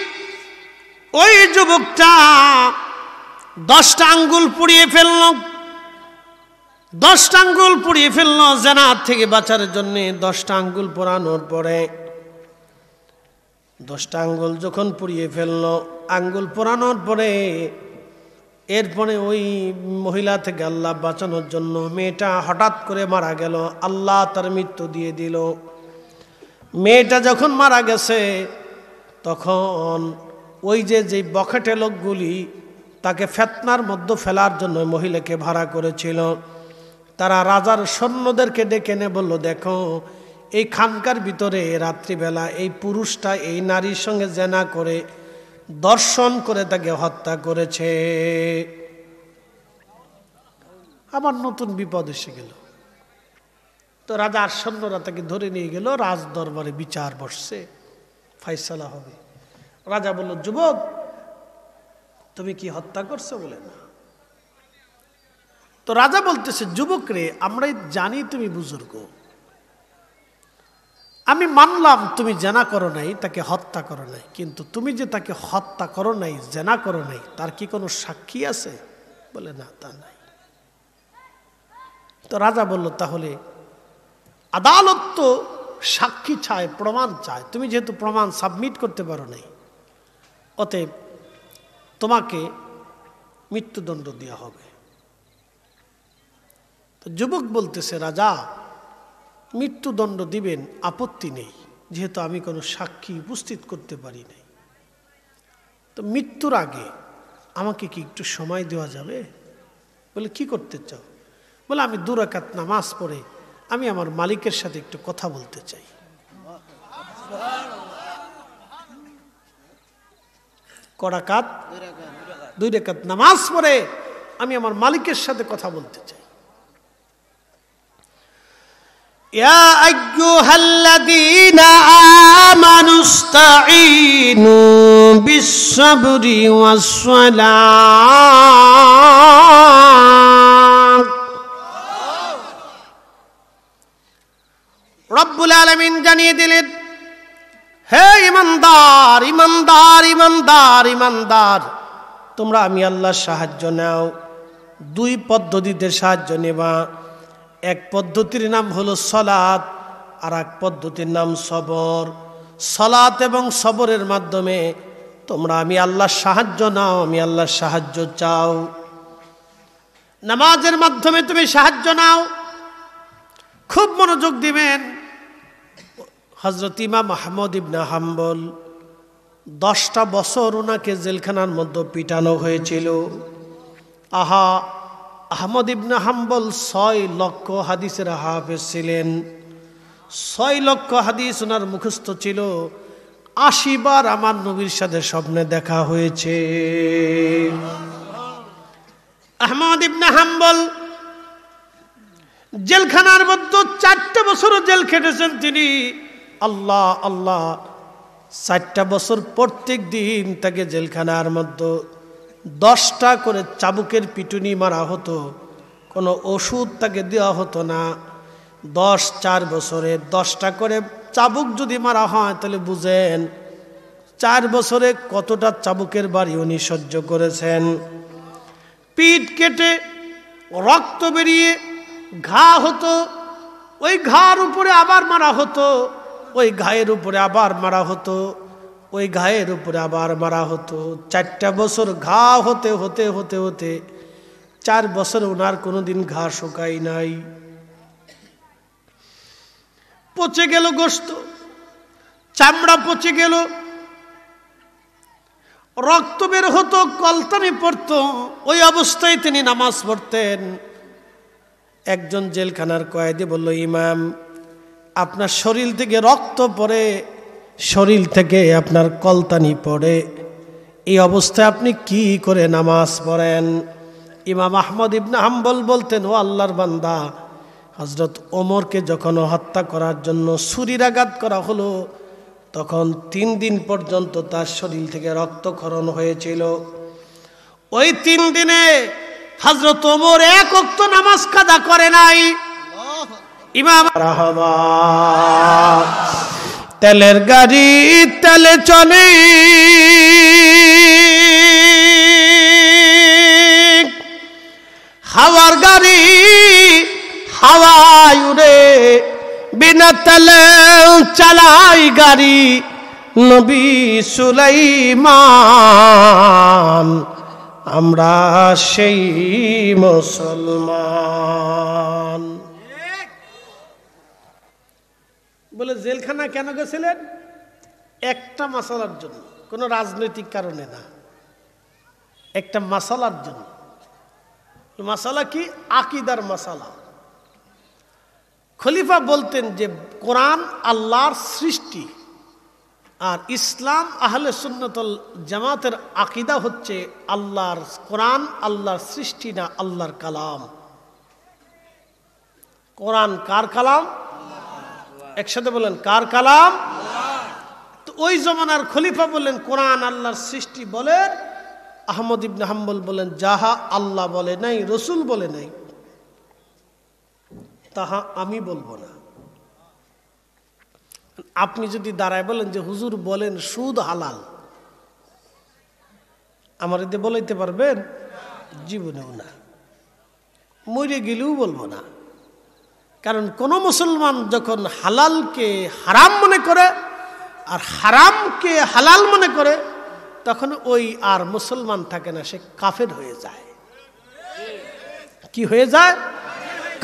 ওই যুবকটা 10টা আঙ্গুল পুড়িয়ে ফেলল, 10টা আঙ্গুল পুড়িয়ে ফেলল জিনার থেকে বাঁচার জন্য। 10টা আঙ্গুল পোড়ানোর পরে, 10টা আঙ্গুল যখন পুড়িয়ে ফেলল, আঙ্গুল পোড়ানোর পরে এরপরে ওই মহিলা থেকে আল্লাহ বাঁচানোর জন্য মেয়েটা হঠাৎ করে মারা গেল। আল্লাহ তার মৃত্যু দিয়ে দিল। মেয়েটা যখন মারা গেছে, তখন ওই যে বখাটে লোকগুলি তাকে ফেতনার মধ্যে ফেলার জন্য মহিলাকে ভাড়া করেছিল, তারা রাজার সৈন্যদেরকে ডেকে এনে বলল, দেখো এই খানকার ভিতরে রাত্রিবেলা এই পুরুষটা এই নারীর সঙ্গে জেনা করে দর্শন করে তাকে হত্যা করেছে। আবার নতুন বিপদ এসে গেল। তো রাজার সৈন্যরা তাকে ধরে নিয়ে গেল, রাজ দরবারে বিচার বসছে, ফাইসালা হবে। রাজা বলল, যুবক তুমি কি হত্যা করছো? বলে না। তো রাজা বলতেছে, যুবক রে, আমরা জানি তুমি বুজুর্গ, আমি মানলাম তুমি জেনা করো নাই, তাকে হত্যা করো নাই, কিন্তু তুমি যে তাকে হত্যা করো নাই, জেনা করো নাই, তার কি কোনো সাক্ষী আছে? বলে না, তা নাই। তো রাজা বলল, তাহলে আদালত তো সাক্ষী চায়, প্রমাণ চায়, তুমি যেহেতু প্রমাণ সাবমিট করতে পারো নাই, অতএব তোমাকে মৃত্যুদণ্ড দেওয়া হবে। তো যুবক বলতেছে, রাজা মৃত্যুদণ্ড দিবেন, আপত্তি নেই, যেহেতু আমি কোনো সাক্ষী উপস্থিত করতে পারি নাই। তো মৃত্যুর আগে আমাকে কি একটু সময় দেওয়া যাবে? বলে কি করতে চাও? বলে আমি 2 রাকাত নামাজ পড়ে আমি আমার মালিকের সাথে একটু কথা বলতে চাই। করাকাত 2 রাকাত নামাজ পড়ে আমি আমার মালিকের সাথে কথা বলতে চাই। ইয়া আইয়ুহাল্লাযীনা আমানুস্তাঈনু বিস-সাবরি ওয়াস-সালাহ। রব্বুল আলামিন জানিয়ে দিলেন, হে ইমানদার ইমানদার ইমানদার ইমানদার, তোমরা আমি আল্লাহর সাহায্য নাও। 2 পদ্ধতিতে সাহায্য নেবা। এক পদ্ধতির নাম হলো সালাত, আর এক পদ্ধতির নাম সবর। সালাত এবং সবরের মাধ্যমে তোমরা আমি আল্লাহর সাহায্য নাও, আমি আল্লাহর সাহায্য চাও। নামাজের মাধ্যমে তুমি সাহায্য নাও। খুব মনোযোগ দিবেন। হযরত ইমাম আহমদ ইবনে হাম্বল 10টা বছর ওনাকে জেলখানার মধ্যে পিটানো হয়েছিল। আহমদ ইবনে হাম্বল 6 লক্ষ হাদিসের হাফেজ ছিলেন। 6 লক্ষ হাদিস ওনার মুখস্থ ছিল। 80 বার আমার নবীর সাথে স্বপ্নে দেখা হয়েছে। আহমদ ইবনে হাম্বল জেলখানার মধ্যে 4টা বছরও জেল খেটেছেন তিনি। আল্লাহ আল্লাহ, 4টা বছর প্রত্যেক দিন তাকে জেলখানার মধ্যে 10টা করে চাবুকের পিটুনি মারা হতো। কোনো ওষুধ তাকে দেওয়া হতো না। 4 বছরে 10টা করে চাবুক যদি মারা হয় তাহলে বুঝেন 4 বছরে কতটা চাবুকের বাড়ি উনি সহ্য করেছেন। পিঠ কেটে রক্ত বেরিয়ে ঘা হতো, ওই ঘার উপরে আবার মারা হতো, ওই ঘায়ের উপরে আবার মারা হতো, ওই ঘায়ের উপরে আবার মারা হতো। 4টা বছর ঘা হতে হতে হতে হতে 4 বছর ওনার কোনোদিন ঘা শুকাই নাই। পচে গেল গোশত, চামড়া পচে গেল, রক্ত বের হতো, কলতানি পড়তো। ওই অবস্থায় তিনি নামাজ পড়তেন। একজন জেলখানার কয়েদি বলল, ইমাম, আপনার শরীর থেকে রক্ত পড়ে, শরীর থেকে আপনার কলতানি পড়ে, এই অবস্থায় আপনি কি করে নামাজ পড়েন? ইমাম আহমদ ইবনে হাম্বল বলতেন, ও আল্লাহর বান্দা, হযরত ওমরকে যখন হত্যা করার জন্য ছুরিরাঘাত করা হলো তখন 3 দিন পর্যন্ত তার শরীর থেকে রক্তক্ষরণ হয়েছিল। ওই 3 দিনে হযরত ওমর 1 ওয়াক্ত নামাজ কাজা করে নাই। ইমাম তেলের গাড়ি তেলে চলে, হাওয়ার গাড়ি হাওয়ায় উড়ে, বিনা তেলে চালাই গাড়ি নবী সুলাইমান, আমরা সেই মুসলমান। বলে জেলখানা কেন গেছিলেন? একটা মাসালার জন্য, কোনো রাজনৈতিক কারণে না, একটা মাসালার জন্য। মাসালা কি? আকীদার মাসালা। খলিফা বলতেন যে কোরআন আল্লাহর সৃষ্টি, আর ইসলাম আহলে সুন্নাত ওয়াল জামাতের আকীদা হচ্ছে আল্লাহর কোরআন আল্লাহর সৃষ্টি না, আল্লাহর কালাম। কোরআন কার কালাম? একসাথে বলেন, কার কালাম? তো ওই জমানার খলিফা বললেন কোরআন আল্লাহর সৃষ্টি বলেন। আহমদ ইবনে হাম্বল বলেন, যাহা আল্লাহ বলে নাই, রসুল বলে নাই, তাহা আমি বলবো না। আপনি যদি দাঁড়ায় বলেন যে হুজুর বলেন সুদ হালাল, আমার এতে বলাইতে পারবেন? জীবনেও না, মরে গেলেও বলবো না। কারণ কোন মুসলমান যখন হালালকে হারাম মনে করে আর হারামকে হালাল মনে করে তখন ওই আর মুসলমান থাকে না, সে কাফের হয়ে যায়। কি হয়ে যায়?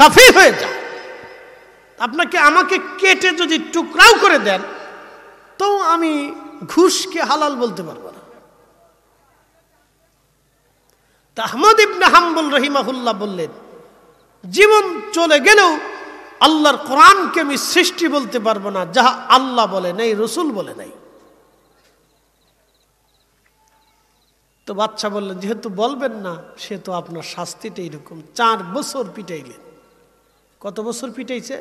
কাফের হয়ে যায়। আপনাকে আমাকে কেটে যদি টুকরাও করে দেন তো আমি ঘুষকে হালাল বলতে পারবো না। আহমদ ইবনে হাম্বল রহিমাহুল্লাহ বললেন, জীবন চলে গেলেও আল্লাহর কোরআনকে আমি সৃষ্টি বলতে পারবো না, যাহা আল্লাহ বলে নাই, রসুল বলে নাই। তো বাচ্চা বললেন, যেহেতু বলবেন না, সে তো আপনার শাস্তিটা এরকম। 4 বছর পিটাইলেন। কত বছর পিটাইছে?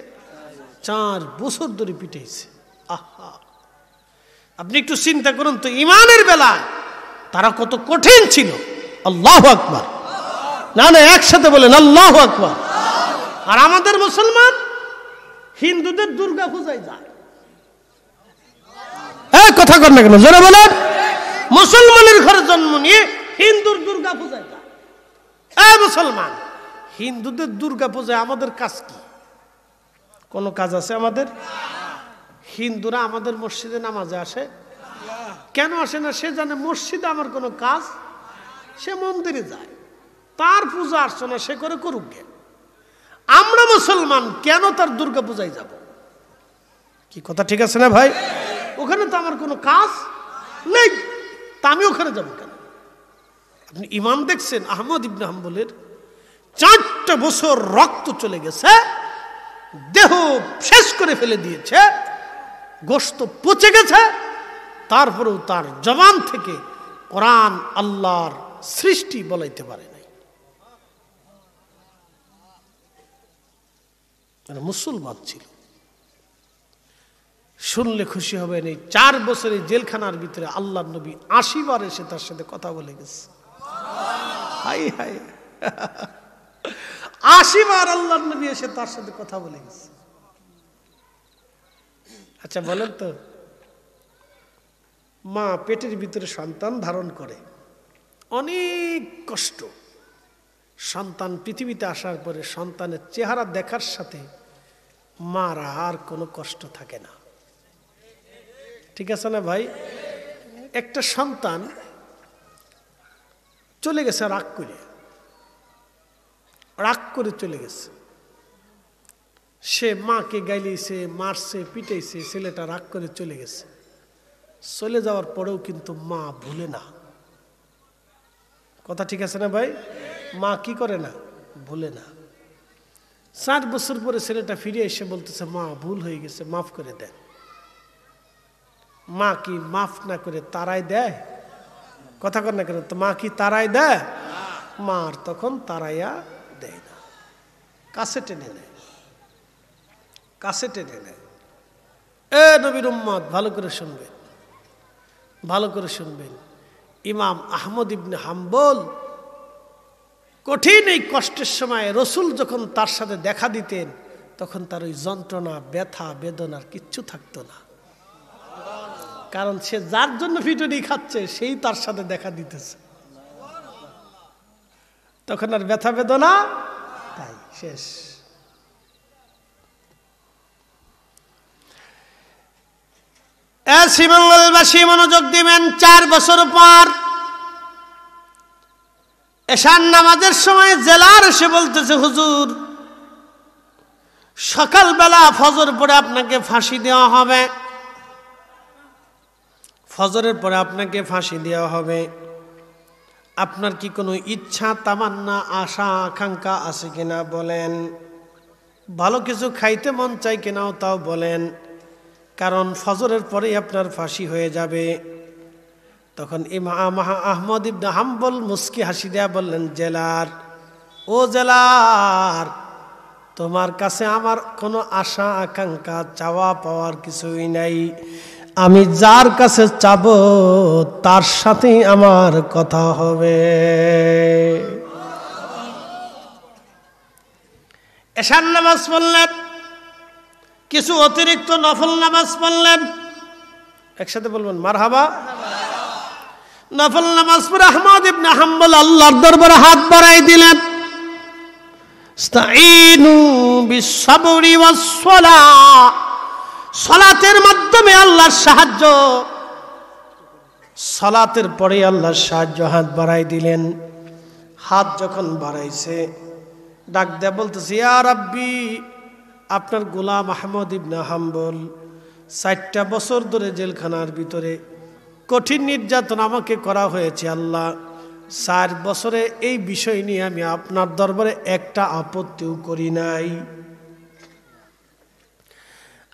4 বছর ধরে পিটাইছে। আহা, আপনি একটু চিন্তা করুন তো, ইমানের বেলায় তারা কত কঠিন ছিল। আল্লাহু আকবার। না না, একসাথে বলেন আল্লাহু আকবার। আর আমাদের মুসলমান হিন্দুদের দুর্গা পূজায় যায়। কথা কর না কেন, জোরে বলেন। মুসলমানের ঘরে জন্ম নিয়ে হিন্দুর দুর্গা পূজায় যায়। মুসলমান, হিন্দুদের দুর্গা পূজায় আমাদের কাজ কি? কোন কাজ আছে আমাদের? হিন্দুরা আমাদের মসজিদে নামাজে আসে কেন? আসে না, সে জানে মসজিদে আমার কোনো কাজ, সে মন্দিরে যায়, তার পূজা অর্চনা সে করে, করুক গে। আমরা মুসলমান কেন তার দুর্গা পূজায় যাব? কি কথা ঠিক আছে না ভাই? ওখানে তো আমার কোনো কাজ নেই, তা আমি ওখানে যাবো কেন? আপনি ইমাম দেখছেন আহমদ ইবনে হাম্বলের 4টা বছর রক্ত চলে গেছে, দেহ শেষ করে ফেলে দিয়েছে, গোশত পচে গেছে, তারপরেও তার জবান থেকে কোরআন আল্লাহর সৃষ্টি বলাইতে পারে নাই। মুসলমান ছিল। শুনলে খুশি হবেন, এই 4 বছরের জেলখানার ভিতরে আল্লাহর নবী 80 বার এসে তার সাথে কথা বলে গেছে। হাই হাই, 80 বার আল্লাহর নবী এসে তার সাথে কথা বলে গেছে। আচ্ছা বলেন তো, মা পেটের ভিতরে সন্তান ধারণ করে, অনেক কষ্ট। সন্তান পৃথিবীতে আসার পরে সন্তানের চেহারা দেখার সাথে মার আর কোনো কষ্ট থাকে না। ঠিক আছে না ভাই? একটা সন্তান চলে গেছে রাগ করে চলে গেছে, সে মাকে গাইলেছে, মারছে, পিটাইছে, ছেলেটা রাগ করে চলে গেছে। চলে যাওয়ার পরেও কিন্তু মা ভুলে না। কথা ঠিক আছে না ভাই? মা কি করে না? ভুলে না। 4 বছর পরে ছেলেটা ফিরে এসে বলতেছে, মা ভুল হয়ে গেছে, মাফ করে দেন। মা কি মাফ না করে তারাই দেয়? কথা কর না কেন? তো মা কি তারাই দেয়? মার তখন তারাইয়া দেয় না, কাছে টেনে নেয়, কাছে টেনে নেয়। নবীর উম্মত, ভালো করে শুনবেন, ভালো করে শুনবেন। ইমাম আহমদ ইবনে হাম্বল কঠিন এই কষ্টের সময় রসুল যখন তার সাথে দেখা দিতেন, তখন তার ওই যন্ত্রণা, ব্যথা, বেদনার কিচ্ছু থাকতো না। কারণ সে যার জন্য পিটুনি খাচ্ছে সেই তার সাথে দেখা দিতেছে, তখন আর ব্যথা বেদনা তাই শেষ। শ্রীমঙ্গলবাসী মনোযোগ দিবেন। 4 বছর পর এশার নামাজের সময় জেলার এসে বলতেছে, হুজুর সকালবেলা ফজর পরে আপনাকে ফাঁসি দেওয়া হবে, ফজরের পরে আপনাকে ফাঁসি দেওয়া হবে। আপনার কি কোনো ইচ্ছা, তামান্না, আশা, আকাঙ্ক্ষা আছে কিনা বলেন। ভালো কিছু খাইতে মন চাই কিনাও তাও বলেন, কারণ ফজরের পরেই আপনার ফাঁসি হয়ে যাবে। তখন ইমাম আহমদ ইবনে হাম্বল মুস্কি হাসি দেয়া বললেন, জেলার, ও জেলার, তোমার কাছে আমার কোনো আশা আকাঙ্ক্ষা চাওয়া পাওয়ার কিছুই নাই। আমি যার কাছে চাবো তার সাথেই আমার কথা হবে। এশার নামাজ পড়লেন, কিছু অতিরিক্ত নফল নামাজ পড়লেন। একসাথে বলবেন মারহাবা। নফল নামাজ পড়ে আহমদ ইবনে হাম্বল আল্লাহর দরবারে হাত বাড়াই দিলেন। ইস্তাঈনু বিস-সাবরি ওয়াস-সালাহ, সালাতের মাধ্যমে আল্লাহর সাহায্য, সালাতের পরে আল্লাহর সাহায্য। হাত বাড়াই দিলেন। হাত যখন বাড়াইছে, ডাক দেয়া বলতেছে, ইয়া রাব্বি, আপনার গোলাম আহমদ ইবনে হাম্বল 4টা বছর ধরে জেলখানার ভিতরে কঠিন নির্যাতন আমাকে করা হয়েছে। আল্লাহ, 4 বছরে এই বিষয় নিয়ে আমি আপনার দরবারে একটা আপত্তিও করি নাই।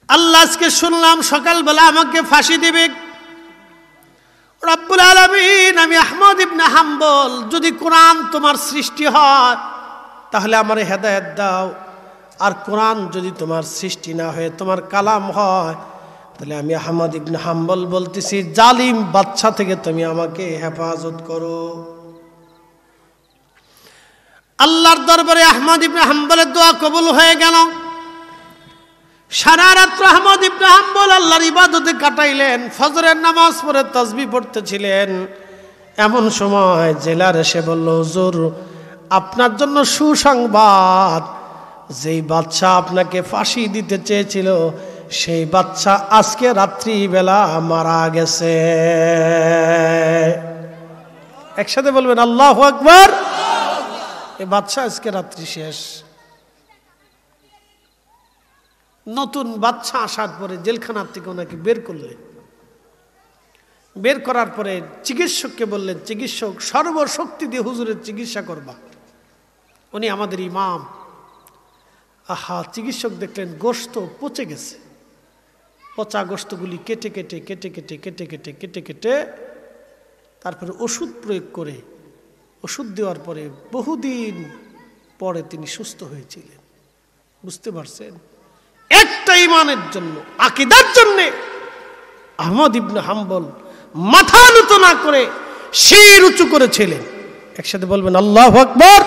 আল্লাহ আজকে শুনলাম সকালবেলা আমাকে ফাঁসি দিবে। রব্বুল আলামিন, আমি আহমদ ইবনে হাম্বল, যদি কোরআন তোমার সৃষ্টি হয় তাহলে আমার হেদায়েত দাও, আর কোরআন যদি তোমার সৃষ্টি না হয়ে তোমার কালাম হয় তাহলে আমি আহমদ ইবনে হাম্বল বলতেছি, জালিম বাদশা থেকে তুমি আমাকে হেফাজত করো। আল্লাহর দরবারে আহমদ ইবনে হাম্বলের দোয়া কবুল হয়ে গেল। সারা রাত আহমদ ইবনে হাম্বল আল্লাহর ইবাদতে কাটাইলেন, ফজরের নামাজ পড়ে তাসবিহ পড়তেছিলেন। এমন সময় জেলার এসে বলল, হুজুর আপনার জন্য সুসংবাদ, যেই বাদশা আপনাকে ফাঁসি দিতে চেয়েছিল সেই বাদশা আজকে রাত্রিবেলা মারা গেছে। একসাথে বলবেন আল্লাহু আকবার। এই বাদশা আজকে রাত্রি শেষ। নতুন বাদশা আসার পরে জেলখানার থেকে ওনাকে বের করলেন। বের করার পরে চিকিৎসককে বললেন, চিকিৎসক সর্বশক্তি দিয়ে হুজুরের চিকিৎসা করবা, উনি আমাদের ইমাম। আহা, চিকিৎসক দেখলেন গোশত পচে গেছে। পচা গোশতগুলি কেটে কেটে কেটে কেটে কেটে কেটে কেটে কেটে তারপরে ওষুধ প্রয়োগ করে, ওষুধ দেওয়ার পরে বহুদিন পরে তিনি সুস্থ হয়েছিলেন। বুঝতে পারছেন? একটা ইমানের জন্য, আকীদার জন্য আহমদ ইবনে হাম্বল মাথা নত না করে শির উঁচু করেছিলেন। একসাথে বলবেন আল্লাহু আকবার।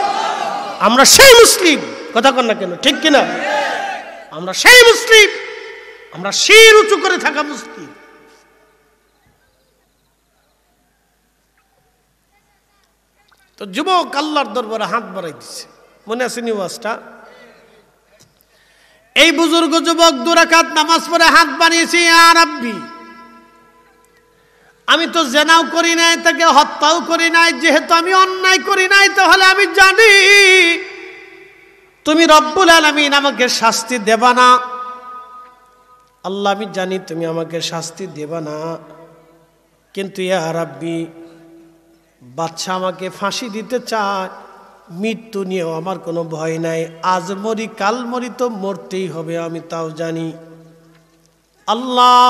আমরা সেই মুসলিম, কথা কন না কেন, ঠিক কিনা? আমরা সেই মুসলিম, আমরা শির উঁচু করে থাকা মুসলিম। তো যুবক আল্লাহর দরবারে হাত বাড়াই দিচ্ছে। মনে আছে নি ওয়াজটা? এই বুজুর্গ যুবক 2 রাকাত নামাজ পড়ে হাত বানিয়েছে, ইয়া রাব্বি, আমি তো জেনাও করি নাই, তাকে হত্যাও করি নাই, যেহেতু আমি অন্যায় করি নাই তাহলে আমি জানি তুমি রব্বুল আলামিন আমাকে শাস্তি দেবা না। আল্লাহ, আমি জানি তুমি আমাকে শাস্তি দেবা না, কিন্তু ইয়া রাব্বি, বাদশা আমাকে ফাঁসি দিতে চায়, মৃত্যু নিয়েও আমার কোনো ভয় নাই। আজ মরি কাল মরি তো মরতেই হবে, আমি তাও জানি আল্লাহ।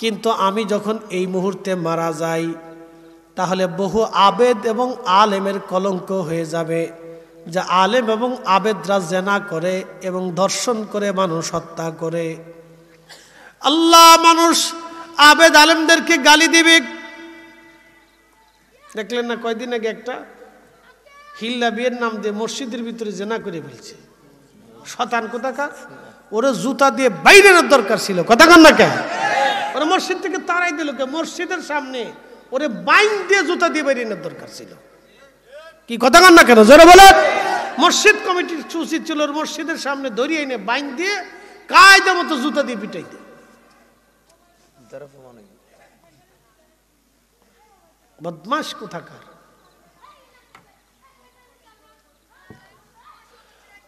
কিন্তু আমি যখন এই মুহূর্তে মারা যাই তাহলে বহু আবেদ এবং আলেমের কলঙ্ক হয়ে যাবে, যে আলেম এবং আবেদরা জেনা করে এবং ধর্ষণ করে মানুষ হত্যা করে। আল্লাহ, মানুষ আবেদ আলেমদেরকে গালি দিবে। দেখলেন না কয়দিন আগে একটা হিল্লা বিয়ের নাম দিয়ে মসজিদের ভিতরে জেনা করে ফেলছে। শতান কোথাকার, ওরে জুতা দিয়ে বাইরের দরকার ছিল, কথা কন না কেন? ওরা মসজিদ থেকে তাড়াই দিল কে? মসজিদের সামনে ওরে বাইন দিয়ে জুতা দিয়ে বাইরের দরকার ছিল। কি কথা কন না কেন? জোরে বলে। মসজিদ কমিটির উচিত ছিল ওর মসজিদের সামনে ধরিয়ে এনে বাইন দিয়ে কায়দা মতো জুতা দিয়ে পিটাইতে। বদমাশ কোথাকার।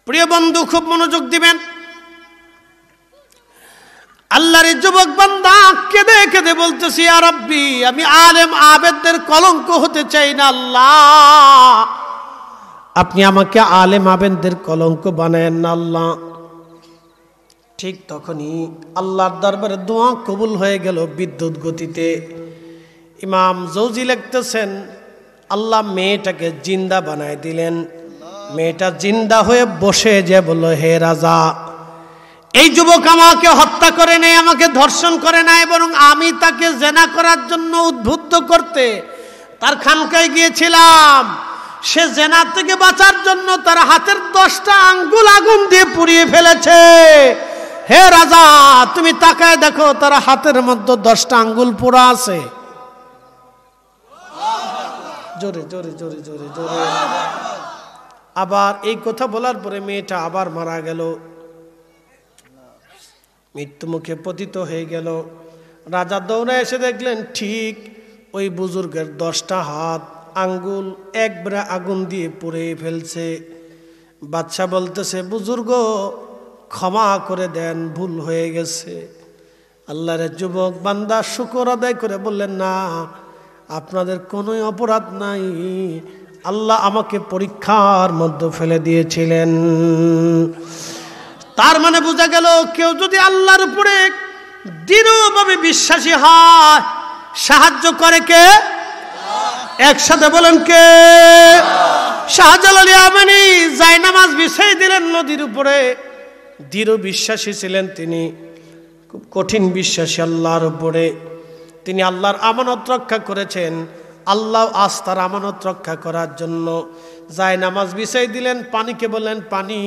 প্রিয় বন্ধু, খুব মনোযোগ দিবেন। আল্লাহর যুবক বান্দা কেঁদে কেঁদে বলতেছি, ইয়া রাব্বি, আমি আলেম আবেদদের কলঙ্ক হতে চাই না। আল্লাহ, আপনি আমাকে আলেম আবেদদের কলঙ্ক বানায়েন না আল্লাহ। ঠিক তখনই আল্লাহর দরবারে দোয়া কবুল হয়ে গেল বিদ্যুৎ গতিতে। ইমাম জৌজি লিখতেছেন, আল্লাহ মেয়েটাকে জিন্দা বানায় দিলেন। মেয়েটা জিন্দা হয়ে বসে যে বলল, হে রাজা, এই যুবক আমাকে হত্যা করে নাই, আমাকে ধর্ষণ করে নাই, বরং আমি তাকে জেনা করার জন্য উদ্বুদ্ধ করতে তার খানকায় গিয়েছিলাম। সে জেনা থেকে বাঁচার জন্য তার হাতের 10টা আঙ্গুল আগুন দিয়ে পুড়িয়ে ফেলেছে। হে রাজা, তুমি তাকায় দেখো, তার হাতের মধ্যে 10টা আঙ্গুল পোড়া আছে। জোরে জোরে জোরে জোরে জোরে। আবার এই কথা বলার পরে মেয়েটা আবার মারা গেল, মৃত্যু মুখে পতিত হয়ে গেল। রাজা দৌড়ে এসে দেখলেন ঠিক ওই বুজুর্গের 10টা হাত আঙ্গুল একবারে আগুন দিয়ে পুড়ে ফেলছে। বাদশা বলতেছে, বুজুর্গ ক্ষমা করে দেন, ভুল হয়ে গেছে। আল্লাহর যুবক বান্দা শুকর আদায় করে বললেন, না, আপনাদের কোনো অপরাধ নাই, আল্লাহ আমাকে পরীক্ষার মধ্যে ফেলে দিয়েছিলেন। তার মানে বোঝা গেল কেউ যদি আল্লাহর উপরে দৃঢ়ভাবে বিশ্বাসী হয়, সাহায্য করে কে? একসাথে বলেন কে? শাহজালাল ইয়ামানি জায়নামাজ বিছিয়ে দিলেন নদীর উপরে, দৃঢ় বিশ্বাসী ছিলেন তিনি, খুব কঠিন বিশ্বাসী আল্লাহর উপরে। তিনি আল্লাহর আমানত রক্ষা করেছেন। আল্লাহ আজ তার আমানত রক্ষা করার জন্য জায়নামাজ বিছিয়ে দিলেন। পানিকে বললেন, পানি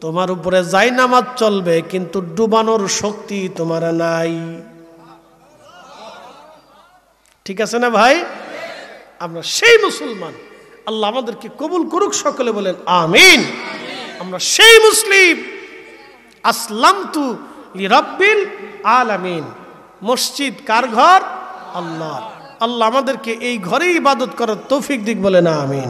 তোমার উপরে জায়নামাজ চলবে, কিন্তু ডুবানোর শক্তি তোমার নাই। ঠিক আছে না ভাই? আমরা সেই মুসলমান, আল্লাহ আমাদেরকে কবুল করুক, সকলে বলেন আমিন। আমরা সেই মুসলিম, আসলামতু লিরাব্বিল আলামিন। মসজিদ কার ঘর? আল্লাহ। আল্লাহ আমাদেরকে এই ঘরে ইবাদত করার তৌফিক দিক, বলেন আমিন।